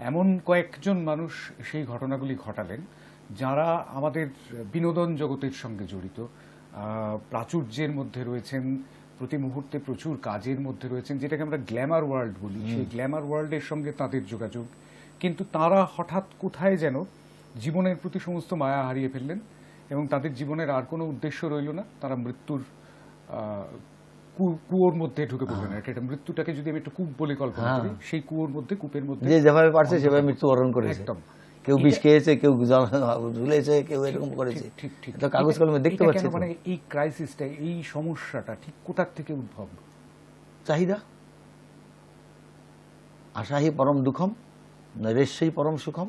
Speaker 1: এমন কয়েকজন মানুষ সেই ঘটনাগুলি ঘটালেন যারা আমাদের বিনোদন জগতের সঙ্গে জড়িত, প্রাচুর্যের মধ্যে রয়েছেন, প্রতি মুহূর্তে প্রচুর কাজের মধ্যে রয়েছেন, যেটাকে আমরা গ্ল্যামার ওয়ার্ল্ড বলি, সেই গ্ল্যামার ওয়ার্ল্ডের সঙ্গে তাদের যোগাযোগ, কিন্তু তারা হঠাৎ কোথায় যেন জীবনের প্রতি সমস্ত মায়া হারিয়ে ফেললেন এবং তাদের জীবনের আর কোনো উদ্দেশ্য রইল না। তারা মৃত্যুর কুয়োর মধ্যে ঢুকে পড়লেন। এটা মৃত্যুটাকে যদি আমি একটু কূপ বলে কল্পনা করি, সেই কুয়োর মধ্যে, কূপের মধ্যে
Speaker 2: যে যেভাবে পারছে সেভাবে মৃত্যুবরণ করেছে।
Speaker 1: একদম,
Speaker 2: কেউ বিষ খেয়েছে, কেউ ঝুলেছে, কেউ এরকম করেছে।
Speaker 1: ঠিক ঠিক।
Speaker 2: তো কাগজ কলমে দেখতে পাচ্ছি।
Speaker 1: মানে এই ক্রাইসিসটা, এই সমস্যাটা ঠিক কোথা থেকে উদ্ভব?
Speaker 2: চাহিদা। আশাহি পরম দুঃখম নৈরেশ্যই পরম সুখম।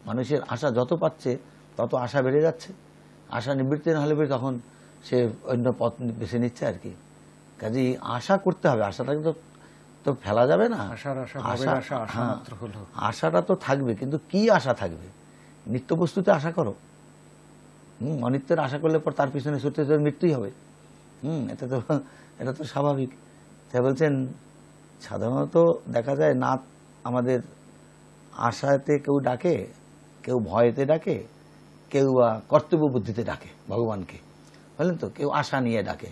Speaker 2: মানুষের আশা যত পাচ্ছে তত আশা বেড়ে যাচ্ছে। আশা নিবৃত্তি না হলে তখন সে অন্য পথ বেছে নিচ্ছে আর কি। কাজেই আশা করতে হবে, আশাটাকে তো ফেলা যাবে না। আশাটা তো থাকবে, কিন্তু কি আশা থাকবে? নিত্য বস্তুতে আশা করো। অনিত্যের আশা করলে পর তার পিছনে ছুটতে মৃত্যুই হবে। এটা তো স্বাভাবিক। তাই বলছেন সাধারণত দেখা যায় না, আমাদের আশাতে কেউ ডাকে, কেউ ভয়েতে ডাকে, কেউ কর্তব্য বুদ্ধিতে ডাকে ভগবানকে, বললেন তো, কেউ আশা নিয়ে ডাকে।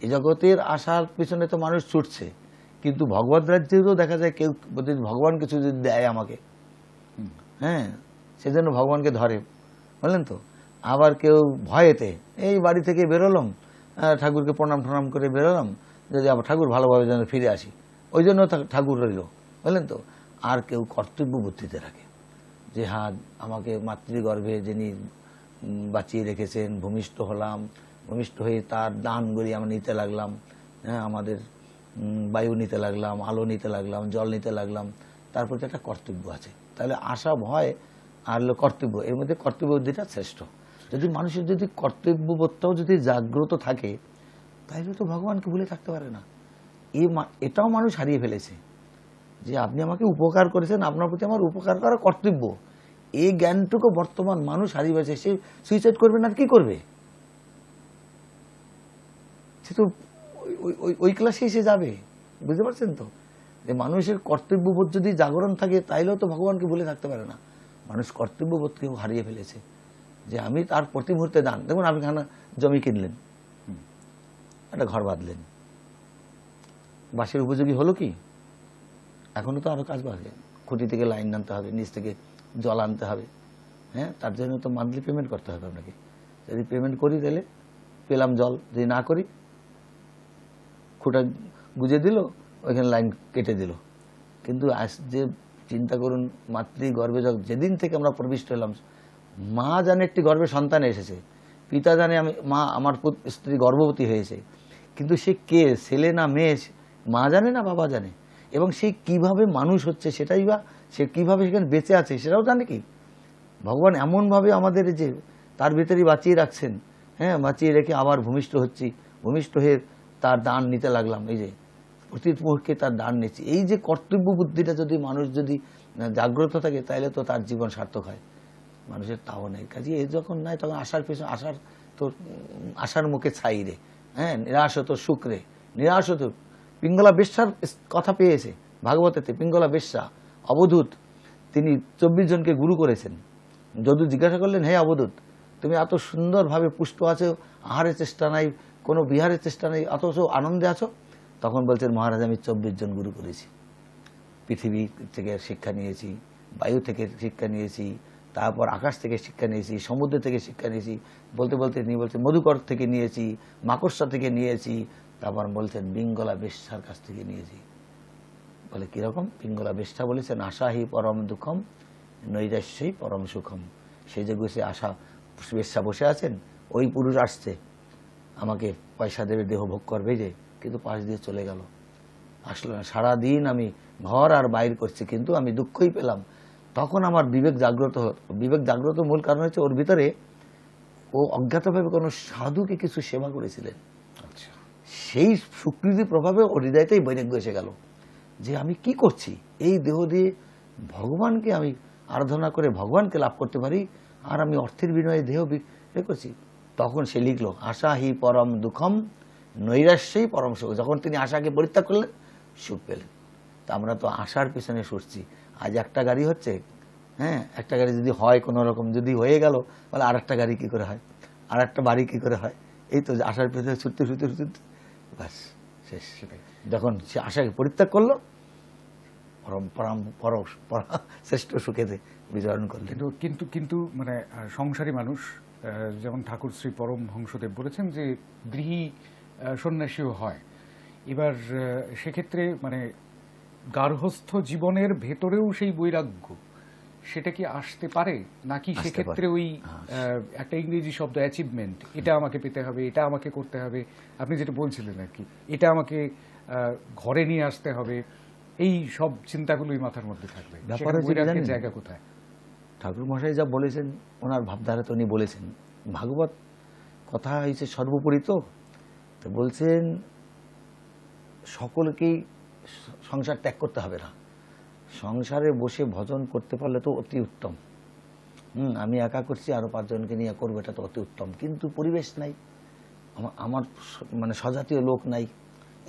Speaker 2: এই জগতের আশার পিছনে তো মানুষ ছুটছে, কিন্তু ভগবত রাজ্যেও দেখা যায় কেউ ভগবান কিছু যদি দেয় আমাকে, সেজন্য ভগবানকে ধরে, বললেন তো। আবার কেউ ভয়েতে, এই বাড়ি থেকে বেরোলাম, ঠাকুরকে প্রণাম টনাম করে বেরোলাম, যদি আবার ঠাকুর ভালোভাবে যেন ফিরে আসি, ওই জন্য ঠাকুর রইল, বললেন তো। আর কেউ কর্তব্য বুদ্ধিতে রাখে, যে হ্যাঁ আমাকে মাতৃগর্ভে যিনি বাঁচিয়ে রেখেছেন, ভূমিষ্ঠ হলাম, ভূমিষ্ঠ হয়ে তার দানগুলি আমরা নিতে লাগলাম, আমাদের বায়ু নিতে লাগলাম, আলো নিতে লাগলাম, জল নিতে লাগলাম, তার প্রতি একটা কর্তব্য আছে। তাহলে আশা, ভয় আর হলো কর্তব্য, এর মধ্যে কর্তব্য বুদ্ধিটা শ্রেষ্ঠ। যদি মানুষের যদি কর্তব্যবোধটাও যদি জাগ্রত থাকে, তাহলে তো ভগবানকে ভুলে থাকতে পারে না। এটাও মানুষ হারিয়ে ফেলেছে, যে আপনি আমাকে উপকার করেছেন, আপনার প্রতি আমার উপকার করা কর্তব্য, এই জ্ঞানটুকু বর্তমান মানুষ হারিয়ে ফেলেছে। সে সুইসাইড করবে না, কি করবে? সে তো ওই ক্লাসে এসে যাবে। বুঝতে পারছেন তো, যে মানুষের কর্তব্যবোধ যদি জাগরণ থাকে, তাইলেও তো ভগবানকে ভুলে থাকতে পারে না। মানুষ কর্তব্যবোধকেও হারিয়ে ফেলেছে, যে আমি তার প্রতি মুহূর্তে দান। দেখুন, আপনি খানা জমি কিনলেন, একটা ঘর বাঁধলেন, বাসের উপযোগী হলো কি? এখনো তো আরো কাজ বাড়বে। খুঁটি থেকে লাইন আনতে হবে, নিচ থেকে জল আনতে হবে, তার জন্য তো মান্থলি পেমেন্ট করতে হবে আপনাকে। যদি পেমেন্ট করি তাহলে পেলাম জল, যদি না করি খুঁটা গুজে দিল, ওইখানে লাইন কেটে দিল। কিন্তু আজ যে চিন্তা করুন, মাতৃগর্ভে যেদিন থেকে আমরা প্রবিষ্ট হলাম, মা জানে একটি গর্ভে সন্তান এসেছে, পিতা জানে আমার স্ত্রী গর্ভবতী হয়েছে, কিন্তু সে কে, ছেলে না মেয়ে, মা জানে না বাবা জানে। এবং সে কিভাবে মানুষ হচ্ছে সেটাই, বা সে কিভাবে সেখানে বেঁচে আছে সেটাও জানে কি? ভগবান এমনভাবে আমাদের যে তার ভিতরেই বাঁচিয়ে রাখছেন, বাঁচিয়ে রেখে আবার ভূমিষ্ঠ হচ্ছি, ভূমিষ্ঠ হয়ে তার দান নিতে লাগলাম। এই যে প্রতি মুহূর্তে তার দান নিচ্ছি, এই যে কর্তব্য বুদ্ধিটা যদি মানুষ যদি জাগ্রত থাকে, তাহলে তো তার জীবন সার্থক হয়। মানুষের তাও নেই। কাজে এই যখন নাই, তখন আশার পেছনে, আশার মুখে ছাই রে, নিরাশ হতো সুখ রে, নিরাশ হতো। পিঙ্গলা বেশ্যার কথা পেয়েছে ভাগবতেতে। পিঙ্গলা বেশ্যা, অবধূত, তিনি 24 জনকে গুরু করেছেন। যদু জিজ্ঞাসা করলেন, হে অবধূত, তুমি এত সুন্দরভাবে পুষ্ট আছো, আহারের চেষ্টা নাই, কোনো বিহারের চেষ্টা নেই, অথচ আনন্দে আছো? তখন বলছেন, মহারাজ আমি 24 জন গুরু করেছি। পৃথিবী থেকে শিক্ষা নিয়েছি, বায়ু থেকে শিক্ষা নিয়েছি, তারপর আকাশ থেকে শিক্ষা নিয়েছি, সমুদ্র থেকে শিক্ষা নিয়েছি। বলতে বলতে তিনি বলছেন, মধুকর থেকে নিয়েছি, মাকড়সা থেকে নিয়েছি, তারপর বলছেন পিঙ্গলা বেশ্যার কাছ থেকে নিয়েছি। বলে কিরকম? পিঙ্গলা বেশ্যা বলেছেন, আশাহি পরম দুঃখম নৈরাশ্যই পরম সুখম। সেই যে বসে আশা বেশ্যা বসে আছেন, ওই পুরুষ আসছে, আমাকে পয়সা দেবে, দেহ ভোগ করবে যে, কিন্তু পাশ দিয়ে চলে গেল, আসলো না। সারাদিন আমি ঘর আর বাইর করছি, কিন্তু আমি দুঃখই পেলাম। তখন আমার বিবেক জাগ্রত হতো। বিবেক জাগ্রত মূল কারণ হচ্ছে, ওর ভিতরে ও অজ্ঞাতভাবে কোনো সাধুকে কিছু সেবা করেছিলেন। সেই স্বীকৃতির প্রভাবে ওর হৃদয়তেই বৈরাগ্য এসে গেল, যে আমি কি করছি, এই দেহ দিয়ে ভগবানকে আমি আরাধনা করে ভগবানকে লাভ করতে পারি, আর আমি অর্থের বিনিময়ে দেহ বিক্রয় করছি। তখন সে লিখলো, আশা হি পরম দুঃখম নৈরাশ্যই পরম সুখ। যখন তিনি আশাকে পরিত্যাগ করলেন, সুখ পেলেন। তা আমরা তো আশার পিছনে ছুটছি। আজ একটা গাড়ি হচ্ছে, হ্যাঁ, একটা গাড়ি যদি হয় কোনো রকম, যদি হয়ে গেল, তাহলে আর একটা গাড়ি কী করে হয়, আর একটা বাড়ি কী করে হয়, এই তো আশার পেছনে ছুটতে ছুটতে ছুটতে ব্যাস শেষ।
Speaker 1: সেটাই।
Speaker 2: যখন সে আশাকে পরিত্যাগ করলো, পরম পরম পর শ্রেষ্ঠ সুখেতে বিচরণ করলেন।
Speaker 1: কিন্তু কিন্তু কিন্তু মানে সংসারী মানুষ, যেমন ঠাকুর শ্রী পরমহংসদেব বলেছেন যে গৃহী সন্ন্যাসীও হয়। এবার সেক্ষেত্রে মানে গার্হস্থ্য জীবনের ভেতরেও সেই বৈরাগ্য, সেটা কি আসতে পারে নাকি
Speaker 2: আসতে
Speaker 1: সেক্ষেত্রে
Speaker 2: পারে।
Speaker 1: ওই একটা ইংরেজি শব্দ অ্যাচিভমেন্ট, এটা আমাকে পেতে হবে, এটা আমাকে করতে হবে, আপনি যেটা বলছিলেন আর কি, এটা আমাকে ঘরে নিয়ে আসতে হবে, এই সব চিন্তাগুলোই মাথার মধ্যে থাকবে।
Speaker 2: ব্যাপার হচ্ছে কি
Speaker 1: বৈরাগ্যের
Speaker 2: জানেন?
Speaker 1: জায়গা কোথায়?
Speaker 2: ঠাকুর মশাই যা বলেছেন, ওনার ভাবধারাতে উনি বলেছেন, ভাগবত কথা হয়েছে সর্বোপরি। তো বলছেন সকলকেই সংসার ত্যাগ করতে হবে না, সংসারে বসে ভজন করতে পারলে তো অতি উত্তম। আমি একা করছি, আরো 5 জনকে নিয়ে করবো, এটা তো অতি উত্তম। কিন্তু পরিবেশ নাই, আমার মানে স্বজাতীয় লোক নাই,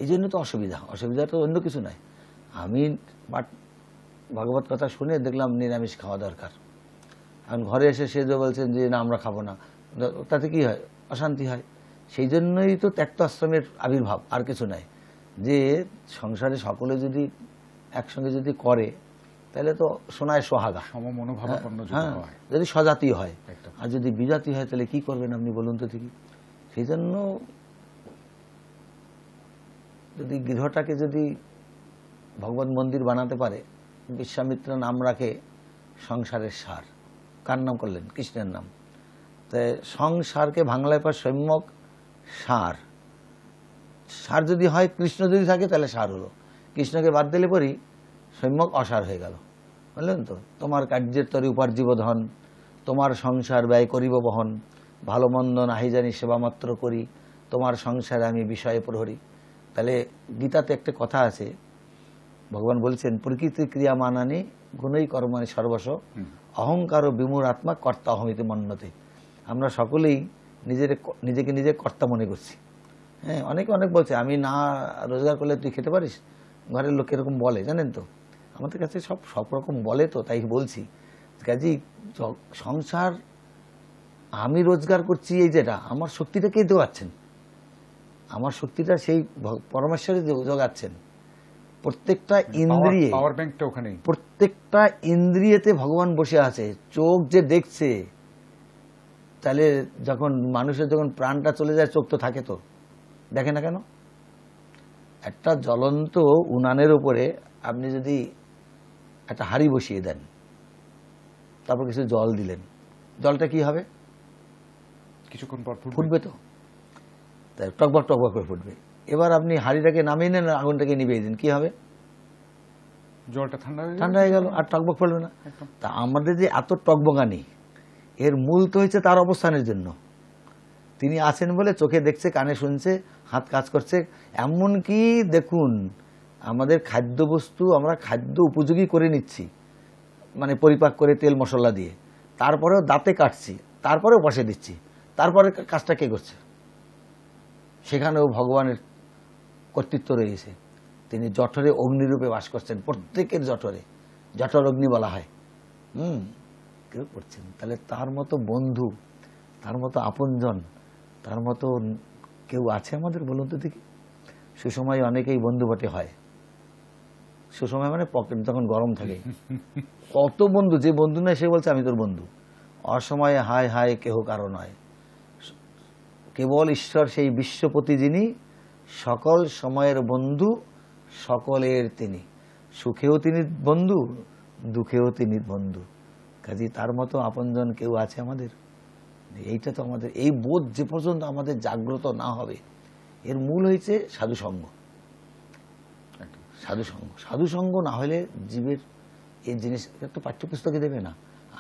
Speaker 2: এই জন্য তো অসুবিধা। অসুবিধা তো অন্য কিছু নাই। আমি ভাগবত কথা শুনে দেখলাম নিরামিষ খাওয়া দরকার। এখন ঘরে এসে সে যে বলছেন যে না আমরা খাবো না, তাতে কি হয়? অশান্তি হয়। সেই জন্যই তো ত্যক্ত আশ্রমের আবির্ভাব, আর কিছু নাই। যে সংসারে সকলে যদি একসঙ্গে যদি করে, তাহলে তো সোনায় সোহাগা,
Speaker 1: সমমনোভাবাপন্ন যদি
Speaker 2: হ্যাঁ,
Speaker 1: হয়।
Speaker 2: যদি স্বজাতীয় হয়।
Speaker 1: একদম।
Speaker 2: আর যদি বিজাতি হয়, তাহলে কি করবেন আপনি বলুন তো ঠিকই। সেই জন্য যদি গৃহটাকে যদি ভগবত মন্দির বানাতে পারে, বিশ্বামিত্র নাম রাখে সংসারের সার। কার নাম করলেন? কৃষ্ণের নাম। তাই সংসারকে বাংলায় পায় সম্যক সার। সার যদি হয়, কৃষ্ণ যদি থাকে, তাহলে সার হলো। কৃষ্ণকে বাদ দিলে পরই সম্যক অসার হয়ে গেল। বুঝলেন তো? তোমার কার্যের তরি উপার্জিব ধন, তোমার সংসার ব্যয় করিব বহন, ভালো মন্দ নাহি জানি সেবা মাত্র করি, তোমার সংসারে আমি বিষয়ে প্রহরী। তাহলে গীতাতে একটা কথা আছে, ভগবান বলছেন প্রকৃতি ক্রিয়া মানানি গুণই কর্মানি সর্বস্ব, অহংকার ও বিমূঢ় আত্মা কর্তা অহমিতি মন্যতে। আমরা সকলেই নিজেকে নিজে কর্তা মনে করছি। হ্যাঁ, অনেকে অনেক বলছে আমি না রোজগার করলে তুই খেতে পারিস। ঘরের লোক এরকম বলে, জানেন তো। আমাদের কাছে সব রকম বলে, তো তাই বলছি। কাজেই সংসার আমি রোজগার করছি, এই যেটা আমার শক্তিটা কে দেওয়াচ্ছেন? আমার শক্তিটা সেই পরমেশ্বরই যোগাচ্ছেন। প্রত্যেকটা ইন্দ্রিয়ে,
Speaker 1: পাওয়ার ব্যাংকটা ওখানেই।
Speaker 2: প্রত্যেকটা ইন্দ্রিয়েতে ভগবান বসে আছে। চোখ যে দেখছে, তাহলে যখন মানুষের যখন প্রাণটা চলে যায়, চোখ তো থাকে, তো দেখে না কেন? একটা জ্বলন্ত উনানের উপরে আপনি যদি একটা হাঁড়ি বসিয়ে দেন, তারপর কিছু জল দিলেন, জলটা কি হবে?
Speaker 1: কিছুক্ষণ পর
Speaker 2: ফুটবে তো, তাই টকবক টকবক করে ফুটবে। এবার আপনি হাঁড়িটাকে নামিয়ে নেন, আগুনটাকে নিভিয়ে দিন, কি হবে?
Speaker 1: জলটা
Speaker 2: ঠান্ডা হয়ে গেল, আর টকবক ফুটবে না। তা আমাদের যে এত টকবকানি, এর মূল তো হচ্ছে তার অবস্থানের জন্য। তিনি আছেন বলে চোখে দেখছে, কানে শুনছে, হাত কাজ করছে। এমনকি দেখুন, আমাদের খাদ্যবস্তু আমরা খাদ্য উপযোগী করে নিচ্ছি, মানে পরিপাক করে তেল মশলা দিয়ে, তারপরেও দাঁতে কাটছি, তারপরেও বসে দিচ্ছি, তারপরে কাজটা কে করছে? সেখানেও ভগবানের কর্তৃত্ব রয়েছে। তিনি জঠরে অগ্নিরূপে বাস করছেন, প্রত্যেকের জঠরে, জঠর অগ্নি বলা হয়। কেউ করছেন। তাহলে তার মতো বন্ধু, তার মতো আপনজন, তার মতো কেউ আছে আমাদের, বলুন তো দেখি। সুসময় অনেকেই বন্ধু বটে হয়। সুসময় মানে পকেট যখন গরম থাকে, কত বন্ধু, যে বন্ধু নয় সে বলছে আমি তোর বন্ধু। অসময়ে হায় হায় কেহ কারো নয়, কেবল ঈশ্বর সেই বিশ্বপতি, যিনি সকল সময়ের বন্ধু, সকলের তিনি। সুখেও তিনি বন্ধু, দুঃখেও তিনি বন্ধু। কাজে তার মতো আপনজন কেউ আছে আমাদের? এইটা তো আমাদের, এই বোধ যে পর্যন্ত আমাদের জাগ্রত না হবে, এর মূল হয়েছে সাধুসঙ্গ। সাধুসঙ্গ, সাধুসঙ্গ না হলে জীবের এই জিনিস তো পাঠ্যপুস্তকে দেবে না।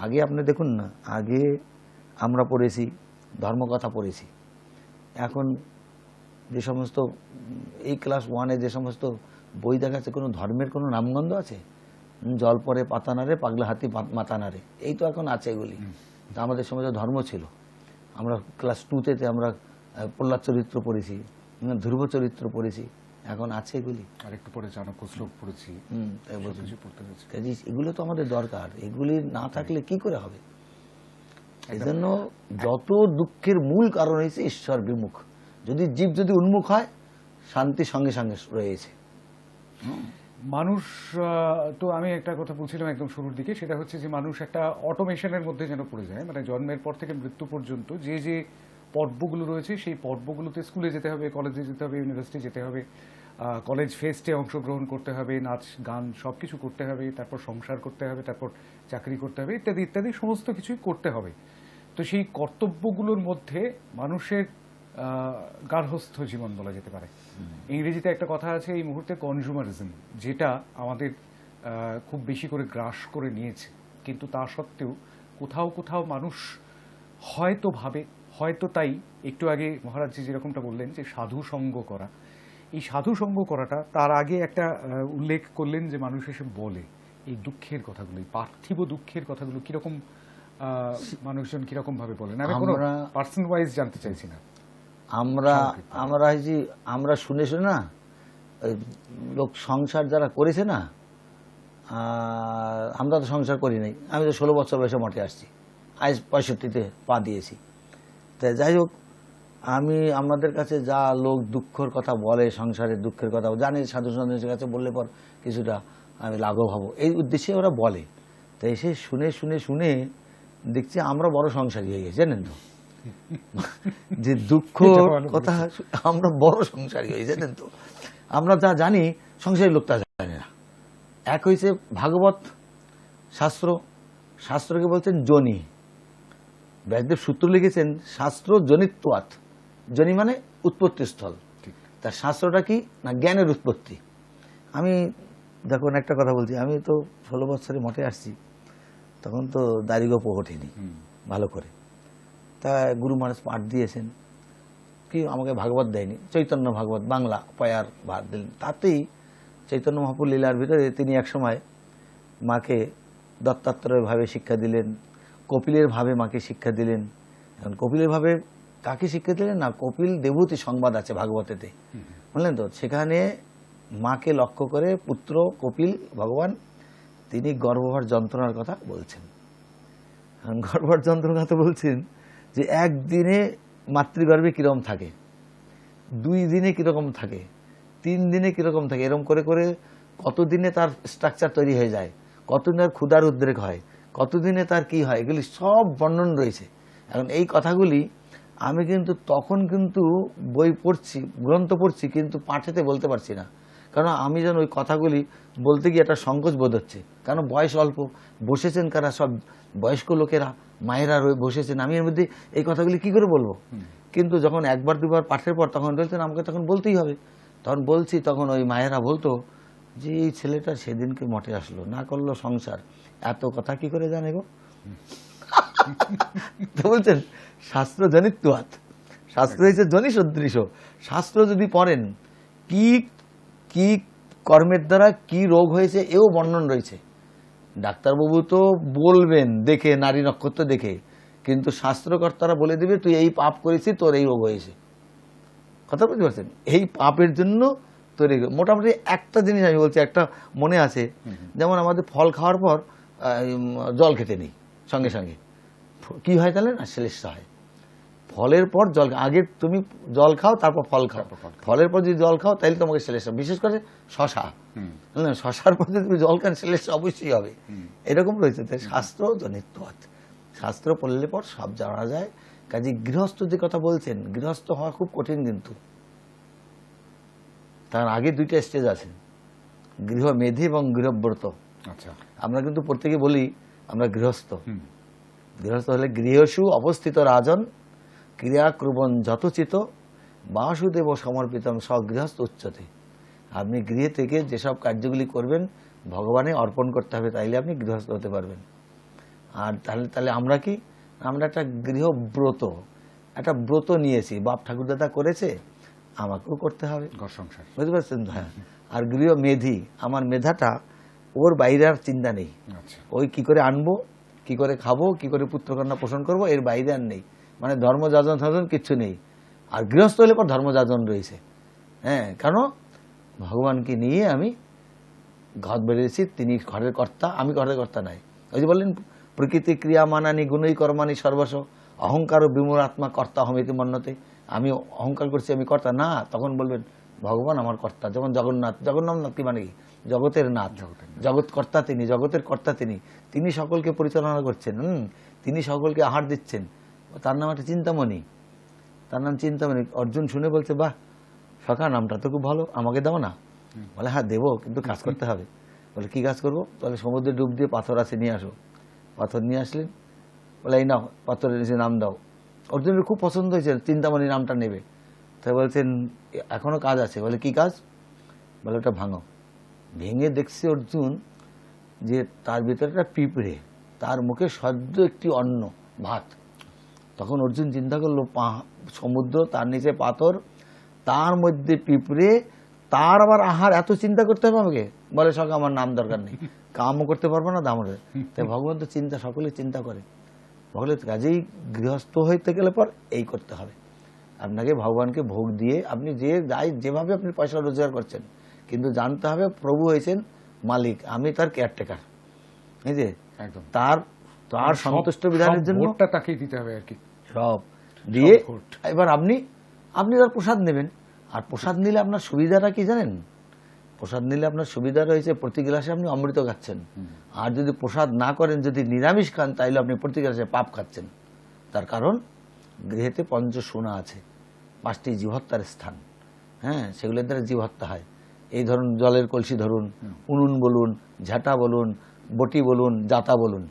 Speaker 2: আগে আপনি দেখুন না, আগে আমরা পড়েছি ধর্মকথা পড়েছি। এখন যে সমস্ত এই ক্লাস 1-এ যে সমস্ত বই দেখাচ্ছে, কোনো ধর্মের কোনো নামগন্ধ আছে? জল পরে পাতা নাড়ে, পাগলা হাতি মাথা নাড়ে, এই তো এখন আছে এগুলি। তা আমাদের সমাজে ধর্ম ছিল। আমরা ক্লাস 2-তে আমরা প্রহ্লাদ চরিত্র পড়েছি, ধ্রুব চরিত্র পড়েছি। এখন আছে এগুলি?
Speaker 1: আর একটু পরে চাণক্য শ্লোক পড়েছি,
Speaker 2: তাই বলছি।
Speaker 1: কিছু পড়তে হয়েছে।
Speaker 2: কাজে এগুলো তো আমাদের দরকার, এগুলি না থাকলে কি করে হবে? এই জন্য যত দুঃখের মূল কারণ হয়েছে ঈশ্বর বিমুখ। জীব যদি উন্মুখ হয়, শান্তি সঙ্গে সঙ্গে রয়েছে।
Speaker 1: মানুষ তো আমি একটা কথা বলছিলাম একদম শুরুর দিকে, সেটা হচ্ছে যে মানুষ একটা অটোমেশনের মধ্যে যেন পড়ে যায়, মানে জন্মের পর থেকে মৃত্যু পর্যন্ত যে যে পর্বগুলো রয়েছে সেই পর্বগুলোতে স্কুলে যেতে হবে, কলেজে যেতে হবে, ইউনিভার্সিটি যেতে হবে, কলেজ ফেস্টে অংশগ্রহণ করতে হবে, নাচ গান সব কিছু করতে হবে, তারপর সংসার করতে হবে, তারপর চাকরি করতে হবে, ইত্যাদি ইত্যাদি সমস্ত কিছুই করতে হবে। তো সেই কর্তব্যগুলোর মধ্যে মানুষের গার্হস্থ্য জীবন বলা যেতে পারে। ইংরেজিতে একটা কথা আছে এই মুহূর্তে, কনজুমারিজম, যেটা আমাদের খুব বেশি করে গ্রাস করে নিয়েছে। কিন্তু তা সত্ত্বেও কোথাও কোথাও মানুষ হয়তো ভাবে, হয়তো তাই একটু আগে মহারাজজি যেরকমটা বললেন যে সাধু সঙ্গ করা, এই সাধু সঙ্গ করাটা, তার আগে একটা উল্লেখ করলেন যে মানুষ এসে বলে এই দুঃখের কথাগুলো, এই পার্থিব দুঃখের কথাগুলো কিরকম মানুষজন কিরকম ভাবে বলেন। আমি কোনো পার্সন ওয়াইজ জানতে চাইছি না।
Speaker 2: আমরা শুনে শুনে না, লোক সংসার যারা করেছে না, আমরা তো সংসার করি নাই। আমি তো 16 বছর বয়সে মঠে আসছি, আজ 65-তে পা দিয়েছি। তাই যাই হোক, আমি আমাদের কাছে যা লোক দুঃখের কথা বলে, সংসারের দুঃখের কথা জানি, সাধু সন্ন্যাসীর কাছে বললে পর কিছুটা আমি লাঘব হব, এই উদ্দেশ্যে ওরা বলে। তাই সে শুনে শুনে শুনে দেখছি আমরা বড় সংসারী হয়ে গেছি, জানেন তো, যে দুঃখ কথা আমরা বড় সংসারী হয়ে, জানেন তো। আমরা যা জানি সংসারের লোকটা জানে না। এক হয়েছে ভাগবত শাস্ত্র, শাস্ত্রকে বলছেন জনি। ব্যাসদেব সূত্র লিখেছেন শাস্ত্র জনিত্বাৎ, জনি মানে উৎপত্তি স্থল। তার শাস্ত্রটা কি না, জ্ঞানের উৎপত্তি। আমি দেখুন একটা কথা বলছি, আমি তো 16 বছরে মঠে আসছি, তখন তো দাড়িগোপ ওঠেনি ভালো করে। তা গুরু মহারাজ পাঠ দিয়েছেন, কি আমাকে ভাগবত দেয়নি, চৈতন্য ভাগবত বাংলা পয়ার ভার দিলেন। তাতেই চৈতন্য মহাপ্রভু লীলার ভিতরে তিনি একসময় মাকে দত্তাত্রেয় ভাবে শিক্ষা দিলেন, কপিলের ভাবে মাকে শিক্ষা দিলেন। এখন কপিলের ভাবে কাকে শিক্ষা দিলেন না, কপিল দেবহূতি সংবাদ আছে ভাগবতেতে, বুঝলেন তো। সেখানে মাকে লক্ষ্য করে পুত্র কপিল ভগবান তিনি গর্ভভার যন্ত্রণার কথা বলছেন। গর্ভভার যন্ত্রণার কথা বলছেন যে একদিনে মাতৃগর্ভে কিরকম থাকে, 2 দিনে কিরকম থাকে, 3 দিনে কিরকম থাকে, এরকম করে করে কতদিনে তার স্ট্রাকচার তৈরি হয়ে যায়, কতদিনের ক্ষুধার উদ্রেক হয়, কতদিনে তার কি হয়, এগুলি সব বর্ণন রয়েছে। এখন এই কথাগুলি আমি কিন্তু তখন কিন্তু বই পড়ছি, গ্রন্থ পড়ছি, কিন্তু পাঠেতে বলতে পারছি না। কারণ আমি যেন ওই কথাগুলি বলতে গিয়ে একটা সংকোচ বোধ হচ্ছে, কারণ বয়স অল্প, বসেছেন কারা, সব বয়স্ক লোকেরা, মায়েরা বসেছেন, আমি এর মধ্যে এই কথাগুলি কি করে বলবো। কিন্তু যখন 1বার 2বার পাঠের পর তখন বলছেন আমাকে তখন বলতেই হবে, তখন বলছি, তখন ওই মায়েরা বলতো যে এই ছেলেটা সেদিনকে মঠে আসলো, না করলো সংসার, এত কথা কি করে জানে গো। তো বলছেন শাস্ত্র জনিত্বাৎ, শাস্ত্র হয়েছে জনি সদৃশ। শাস্ত্র যদি পড়েন কি কি কর্মের দ্বারা কি রোগ হয়েছে এও বর্ণন রয়েছে। ডাক্তারবাবু তো বলবেন দেখে, নারী নক্ষত্র দেখে, কিন্তু শাস্ত্রকর্তারা বলে দিবে তুই এই পাপ করেছিস, তোর এই রোগ হয়েছে। কথা বুঝতে পারছেন, এই পাপের জন্য তোর এই। মোটামুটি একটা জিনিস আমি বলছি, একটা মনে আছে, যেমন আমাদের ফল খাওয়ার পর জল খেতে নেই সঙ্গে সঙ্গে, কি হয় তাহলে না, শ্লেষ্মা হয়। ফলের পর জল, আগে তুমি জল খাও তারপর ফল খাও, ফলের পর যদি জল খাও তাহলে তোমাকে শ্লেষ্মা, বিশেষ করে শশা, শশার পর তুমি জল খান শ্লেষ্মা অবশ্যই হবে। এরকম রয়েছে। তাই শাস্ত্র জনিত্বাৎ, শাস্ত্র পড়লে পর সব জানা যায়। কাজে গৃহস্থ যে কথা বলছেন, গৃহস্থ হওয়া খুব কঠিন, কিন্তু তার আগে 2টা স্টেজ আছে, গৃহমেধি এবং গৃহব্রত।
Speaker 1: আচ্ছা,
Speaker 2: আমরা কিন্তু প্রত্যেকে বলি আমরা গৃহস্থ। গৃহস্থ হলে গৃহসু অবস্থিত রাজন ক্রিয়া ক্রুবন যথোচিত বাসুদেব সমর্পিতম স্বগৃহস্থ উচ্চতে। আপনি গৃহে থেকে যেসব কার্যগুলি করবেন ভগবানে অর্পণ করতে হবে, তাইলে আপনি গৃহস্থ হতে পারবেন। আর তাহলে আমরা কি, আমরা একটা গৃহব্রত, একটা ব্রত নিয়েছি, বাপ ঠাকুরদাদা করেছে, আমাকেও করতে হবে, ঘর সংসার, বুঝতে পারছেন। হ্যাঁ। আর গৃহ মেধি, আমার মেধাটা ওর বাইরে আর চিন্তা নেই, ওই কি করে আনবো, কি করে খাবো, কি করে পুত্রকন্যা পোষণ করবো, এর বাইরে আর নেই, মানে ধর্মযাজন সাজন কিচ্ছু নেই। আর গৃহস্থ হলে পর ধর্মযাজন রয়েছে। হ্যাঁ, কেন ভগবানকে নিয়ে আমি ঘর বেরিয়েছি, তিনি ঘরের কর্তা, আমি ঘরের কর্তা নাই। ওই যে বললেন প্রকৃতি ক্রিয়া মানানি গুণই কর্মানি সর্বস্ব অহংকার ও বিমূঢ় আত্মা কর্তা হমিতি মন্যতে, আমি অহংকার করছি আমি কর্তা না, তখন বলবেন ভগবান আমার কর্তা। যেমন জগন্নাথ, জগন্নাথ কি মানে কি? জগতের নাথ, জগৎ কর্তা তিনি, জগতের কর্তা তিনি, তিনি সকলকে পরিচালনা করছেন, তিনি সকলকে আহার দিচ্ছেন। তার নাম একটা চিন্তামণি, তার নাম চিন্তামণি। অর্জুন শুনে বলছে বাহ সখা, নামটা তো খুব ভালো, আমাকে দাও না। বলে হ্যাঁ দেবো, কিন্তু কাজ করতে হবে। বলে কি কাজ করবো? বলে সমুদ্রে ডুব দিয়ে পাথর আছে নিয়ে আসো। পাথর নিয়ে আসলেন, বলে এই নাও পাথরের নিচে নাম দাও। অর্জুনের খুব পছন্দ হয়েছে, চিন্তামণি নামটা নেবে। তাই বলছেন এখনো কাজ আছে। বলে কি কাজ? বলে ওটা ভাঙো। ভেঙে দেখছে অর্জুন যে তার ভিতরে একটা পিঁপড়ে, তার মুখে সদ্য একটি অন্ন ভাত। তখন অর্জুন চিন্তা করলো সমুদ্র, তার নিচে পাথর, তার মধ্যে পিঁপড়ে, তার আবার আহার, এত চিন্তা করতে হবে আমাকে? বলে সব আমার নাম দরকার নেই, কামও করতে পারবো না, দাম হবে। তাই ভগবান তো চিন্তা, সকলে চিন্তা করে। ভগবান কাজেই গৃহস্থ হইতে গেলে পর এই করতে হবে, আপনাকে ভগবানকে ভোগ দিয়ে আপনি যে যাই যেভাবে আপনি পয়সা রোজগার করছেন, কিন্তু জানতে হবে প্রভু হয়েছেন মালিক, আমি তার কেয়ারটেকার। এই যে তার তার সন্তুষ্ট বিধানের জন্য
Speaker 1: তাকেই দিতে হবে আর কি,
Speaker 2: সব দিয়ে এবার আপনি তার প্রসাদ নেবেন। আর প্রসাদ নিলে আপনার সুবিধাটা কি জানেন? প্রসাদ নিলে আপনার সুবিধা রয়েছে, প্রতি গ্লাসে আপনি অমৃত খাচ্ছেন। আর যদি প্রসাদ না করেন, যদি নিরামিষ খান, তাইলে আপনি প্রতি গ্লাসে পাপ খাচ্ছেন। তার কারণ গৃহেতে পঞ্চসোনা আছে, 5টি জীবহত্যার স্থান, হ্যাঁ, সেগুলোর দ্বারা জীবহত্যা হয়। এই ধরুন জলের কলসি ধরুন, উনুন বলুন, ঝাঁটা বলুন, বটি বলুন, জাতা বলুন,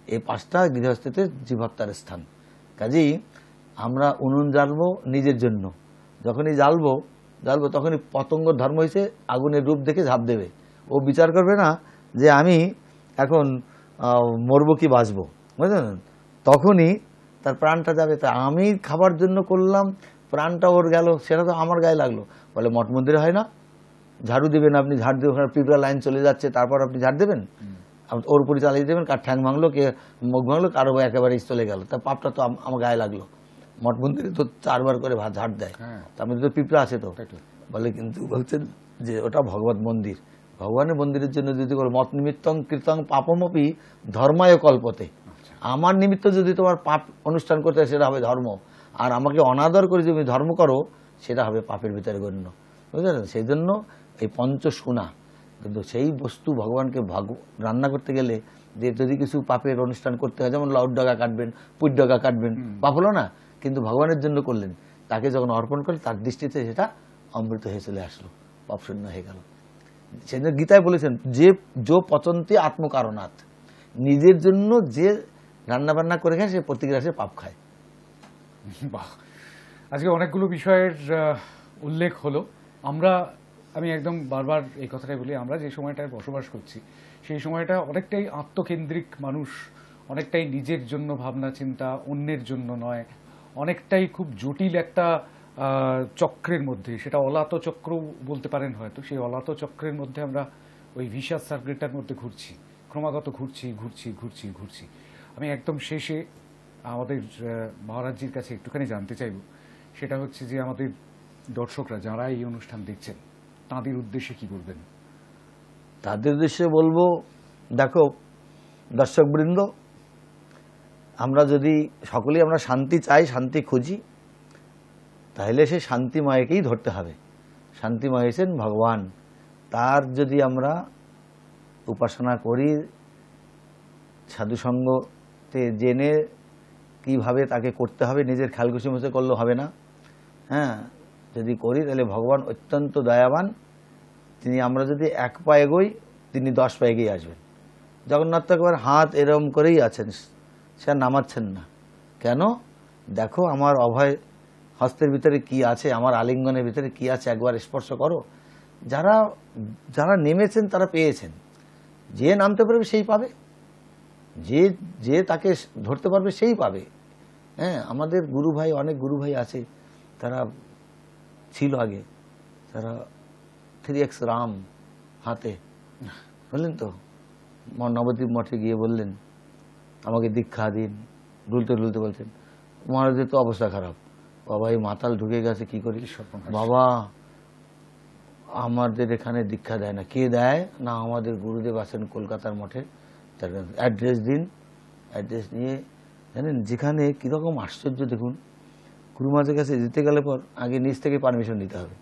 Speaker 2: এই 5টা গৃহস্থিতে জীবহত্যার স্থান। কাজেই আমরা উনুন জ্বালবো নিজের জন্য, যখনই জ্বালবো তখনই পতঙ্গ ধর্ম হয়েছে আগুনের রূপ দেখে ঝাঁপ দেবে। ও বিচার করবে না যে আমি এখন মরবো কি বাঁচবো, বুঝলেন? তখনই তার প্রাণটা যাবে। তা আমি খাবার জন্য করলাম, প্রাণটা ওর গেল, সেটা তো আমার গায়ে লাগলো। বলে মঠ মন্দিরে হয় না, ঝাড়ু দেবেন আপনি, ঝাড় দিয়ে ওখানে পিঁপড়া লাইন চলে যাচ্ছে, তারপর আপনি ঝাড় দেবেন, ওর উপরে চালিয়ে দেবেন, কার ঠ্যাং ভাঙলো, কে মুখ ভাঙলো, কারো একেবারেই চলে গেল, তার পাপটা তো আমার গায়ে লাগলো। মঠ মন্দিরে তো 4বার করে ঝাড় দেয়, তার মধ্যে তো পিঁপড়া আছে তো। বলে কিন্তু বলছেন যে ওটা ভগবত মন্দির, ভগবানের মন্দিরের জন্য যদি মত নিমিত্তং কৃতং পাপমপি ধর্মায় কল্পতে, আমার নিমিত্ত যদি তোমার পাপ অনুষ্ঠান করতে হয় সেটা হবে ধর্ম, আর আমাকে অনাদর করে যদি ধর্ম করো সেটা হবে পাপের ভিতরে গণ্য, বুঝলেন? সেই জন্য এই পঞ্চসোনা, কিন্তু সেই বস্তু ভগবানকে রান্না করতে গেলে যে যদি কিছু পাপের অনুষ্ঠান করতে হয়, যেমন লাউড ডগা কাটবেন, পুট ডগা কাটবেন, পাপ হলো না? কিন্তু ভগবানের জন্য করলেন, তাকে যখন অর্পণ করলেন, তার দৃষ্টিতে সেটা অমৃত হয়ে চলে আসলো, পাপশূন্য হয়ে গেল। সেজন্য গীতায় বলেছেন যে পচন্তি আত্মকারণাৎ, নিজের জন্য যে রান্না বান্না করে খায় সে প্রতি গ্রাসে পাপ খায়।
Speaker 1: বাহ, আজকে অনেকগুলো বিষয়ের উল্লেখ হলো। আমি একদম বারবার এই কথাটাই বলি, আমরা যে সময়টায় বসবাস করছি সেই সময়টা অনেকটাই আত্মকেন্দ্রিক, মানুষ অনেকটাই নিজের জন্য ভাবনা চিন্তা, অন্যের জন্য নয়, অনেকটাই খুব জটিল একটা চক্রের মধ্যে, সেটা অলাত চক্র বলতে পারেন হয়তো, সেই অলাত চক্রের মধ্যে আমরা ওই ভিশাস সার্কিটের মধ্যে ঘুরছি, ক্রমাগত ঘুরছি। আমি একদম শেষে আমাদের মহারাজজির কাছে একটুখানি জানতে চাইব, সেটা হচ্ছে যে আমাদের দর্শকরা যারা এই অনুষ্ঠান দেখছেন তাদের উদ্দেশ্যে কি বলবেন?
Speaker 2: তাদের উদ্দেশ্যে বলবো, দেখো দর্শকবৃন্দ, আমরা যদি সকলেই আমরা শান্তি চাই, শান্তি খুঁজি, তাহলে সে শান্তিময়কেই ধরতে হবে। শান্তিময় হয়েছেন ভগবান, তার যদি আমরা উপাসনা করি, সাধুসঙ্গতে জেনে কিভাবে তাকে করতে হবে, নিজের খেয়াল খুশি মতো করলে হবে না, হ্যাঁ, যদি করি তাহলে ভগবান অত্যন্ত দয়াবান, তিনি আমরা যদি 1 পা এগোই তিনি 10 পা এগিয়ে আসবেন। জগন্নাথ তো একবার হাত এরম করেই আছেন, সে নামাচ্ছেন না কেন? দেখো আমার অভয় হস্তের ভিতরে কি আছে, আমার আলিঙ্গনের ভিতরে কি আছে, একবার স্পর্শ করো। যারা নেমেছেন তারা পেয়েছেন, যে নামতে পারবে সেই পাবে, যে তাকে ধরতে পারবে সেই পাবে। হ্যাঁ, আমাদের গুরু ভাই, অনেক গুরু ভাই আছে, তারা ছিল আগে, তারা 3x রাম হাতে, বললেন তো, নবদ্বীপ মঠে গিয়ে বললেন আমাকে দীক্ষা দিন, ঢুলতে বলছেন, মহারাজের তো অবস্থা খারাপ, বাবা এই মাতাল ঢুকে গেছে, কি করি বাবা, আমাদের এখানে দীক্ষা দেয় না। কে দেয় না? আমাদের গুরুদেব আছেন কলকাতার মঠে, তার অ্যাড্রেস দিন, অ্যাড্রেস নিয়ে জানেন যেখানে কীরকম আশ্চর্য দেখুন, গুরু মহারাজের কাছে যেতে গেলে পর আগে নিজ থেকে পারমিশন নিতে হবে।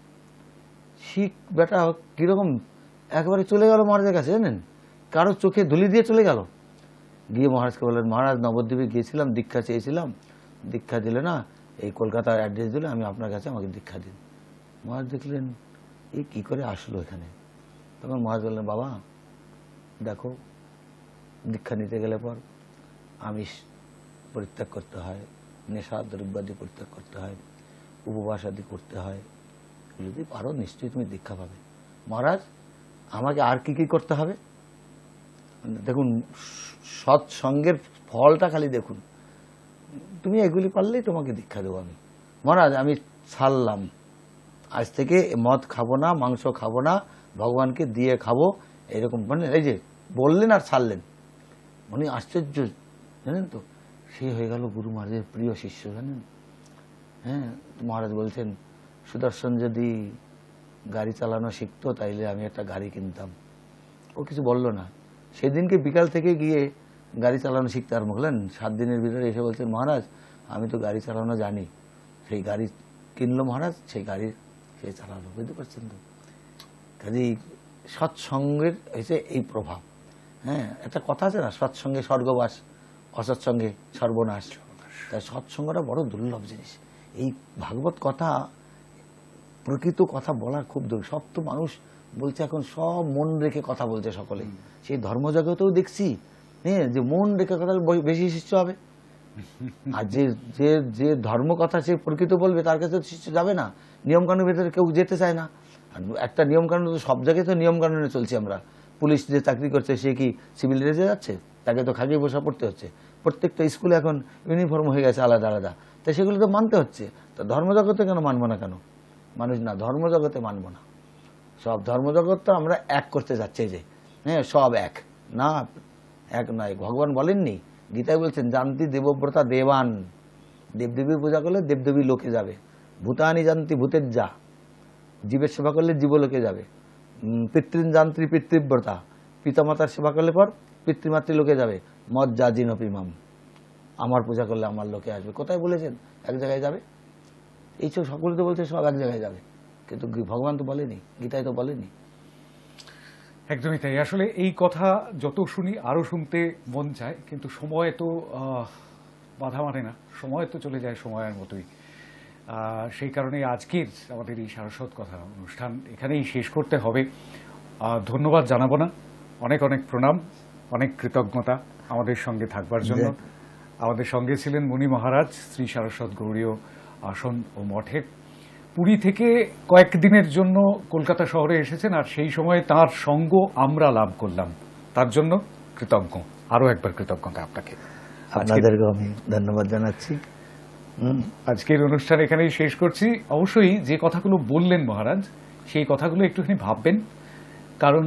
Speaker 2: শিখ বেটা কীরকম একবারে চলে গেল মহারাজের কাছে, জানেন কারো চোখে ধুলি দিয়ে চলে গেল, গিয়ে মহারাজকে বললেন, মহারাজ নবদ্বীপে গিয়েছিলাম, দীক্ষা চেয়েছিলাম, দীক্ষা দিলে না, এই কলকাতার অ্যাড্রেস দিলে, আমি আপনার কাছে আমাকে দীক্ষা দিন। মহারাজ দেখলেন এই কী করে আসলো এখানে। তখন মহারাজ বললেন, বাবা দেখো, দীক্ষা নিতে গেলে পর আমিষ পরিত্যাগ করতে হয়, নেশা দ্রব্যাদি পরিত্যাগ করতে হয়, উপবাস আদি করতে হয়, যদি পারো নিশ্চয়ই তুমি দীক্ষা পাবে। মহারাজ আমাকে আর কি কি করতে হবে? দেখুন সৎসঙ্গের ফলটা খালি দেখুন, তুমি এগুলি পারলেই তোমাকে দীক্ষা দেবো আমি। মহারাজ আমি ছাড়লাম, আজ থেকে মদ খাবো না, মাংস খাবো না, ভগবানকে দিয়ে খাবো, এরকম মানে এই যে বললেন আর ছাড়লেন, মানে আশ্চর্য জানেন তো। সে হয়ে গেল গুরু মহারাজের প্রিয় শিষ্য, জানেন। হ্যাঁ, মহারাজ বলছেন সুদর্শন যদি গাড়ি চালানো শিখতো তাইলে আমি একটা গাড়ি কিনতাম। ও কিছু বলল না। সেদিনকে বিকাল থেকে গিয়ে গাড়ি চালানো শিখতে আরম্ভ করলেন। 7 দিনের ভিতরে এসে বলছেন, মহারাজ আমি তো গাড়ি চালানো জানি। সেই গাড়ি কিনলো মহারাজ, সেই গাড়ি সে চালালো। বুঝতে পারছেন তো? কাজেই সৎসঙ্গের হয়েছে এই প্রভাব। হ্যাঁ, একটা কথা আছে না, সৎসঙ্গে স্বর্গবাস, অসৎসঙ্গে সর্বনাশ। তাই সৎসঙ্গটা বড় দুর্লভ জিনিস। এই ভাগবত কথা, প্রকৃত কথা বলার খুব দুর্লভ। সব তো মানুষ বলছে এখন সব মন রেখে কথা বলছে সকলে। সেই ধর্মজগতেও দেখছি হ্যাঁ যে মন রেখে কথা বেশি শিষ্য হবে। আর যে যে যে ধর্ম কথা সে প্রকৃত বলবে তার কাছে শিষ্য যাবে না। নিয়মকানুনের ভেতরে কেউ যেতে চায় না। আর একটা নিয়মকানুন তো সব জায়গায় তো নিয়মকানুনে চলছি আমরা। পুলিশ যে চাকরি করছে সে কি সিভিল ড্রেসে যাচ্ছে? তাকে তো খাগিয়ে বসা পড়তে হচ্ছে। প্রত্যেকটা স্কুলে এখন ইউনিফর্ম হয়ে গেছে আলাদা আলাদা, তাই সেগুলো তো মানতে হচ্ছে। তো ধর্মজগতে কেন মানবো না? কেন মানুষ না ধর্মজগতে মানবো না? সব ধর্মজগৎ তো আমরা এক করতে যাচ্ছি যে হ্যাঁ সব এক না, এক নয়। ভগবান বলেননি, গীতায় বলছেন জানতি দেবব্রতা দেবান, দেবদেবীর পূজা করলে দেবদেবী লোকে যাবে। ভূতানি জানতি ভূতের যা, জীবের সেবা করলে জীবলোকে যাবে। পিতৃন জানতি পিতৃব্রতা, পিতামাতার সেবা করলে পর পিতৃমাতৃ লোকে যাবে। মদ যা জিনপিমাম, আমার পূজা করলে আমার লোকে আসবে। কোথায় বলেছেন এক জায়গায় যাবে? এইসব সকলে তো বলছে সব এক জায়গায় যাবে, কিন্তু ভগবান তো বলেনি, গীতায় তো বলেনি।
Speaker 1: একদমই তাই। আসলে এই কথা যত শুনি আরো শুনতে মন চায়, কিন্তু সময় তো বাধা মানে না, সময় তো চলে যায় সময়ের মতোই। সেই কারণে আজকের আমাদের এই সারস্বত কথা অনুষ্ঠান এখানেই শেষ করতে হবে। ধন্যবাদ জানাবো না, অনেক অনেক প্রণাম, অনেক কৃতজ্ঞতা আমাদের সঙ্গে থাকবার জন্য। আমাদের সঙ্গে ছিলেন মুনি মহারাজ, শ্রী সারস্বত গৌড়ীয় আসন ও মঠের। পুরী থেকে কয়েকদিনের জন্য কলকাতা শহরে এসেছেন, আর সেই সময় তার সঙ্গ আমরা লাভ করলাম, তার জন্য কৃতজ্ঞ। আরো একবার কৃতজ্ঞতা আপনাকে।
Speaker 2: আপনাদেরকে আমি ধন্যবাদ জানাচ্ছি।
Speaker 1: আজকের অনুষ্ঠান এখানেই শেষ করছি। অবশ্যই যে কথাগুলো বললেন মহারাজ, সেই কথাগুলো একটুখানি ভাববেন, কারণ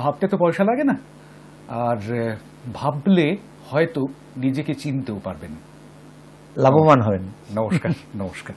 Speaker 1: ভাবতে তো পয়সা লাগে না, আর ভাবলে হয়তো নিজেকে চিনতেও পারবেন,
Speaker 2: লাভবান হবেন।
Speaker 1: নমস্কার। নমস্কার।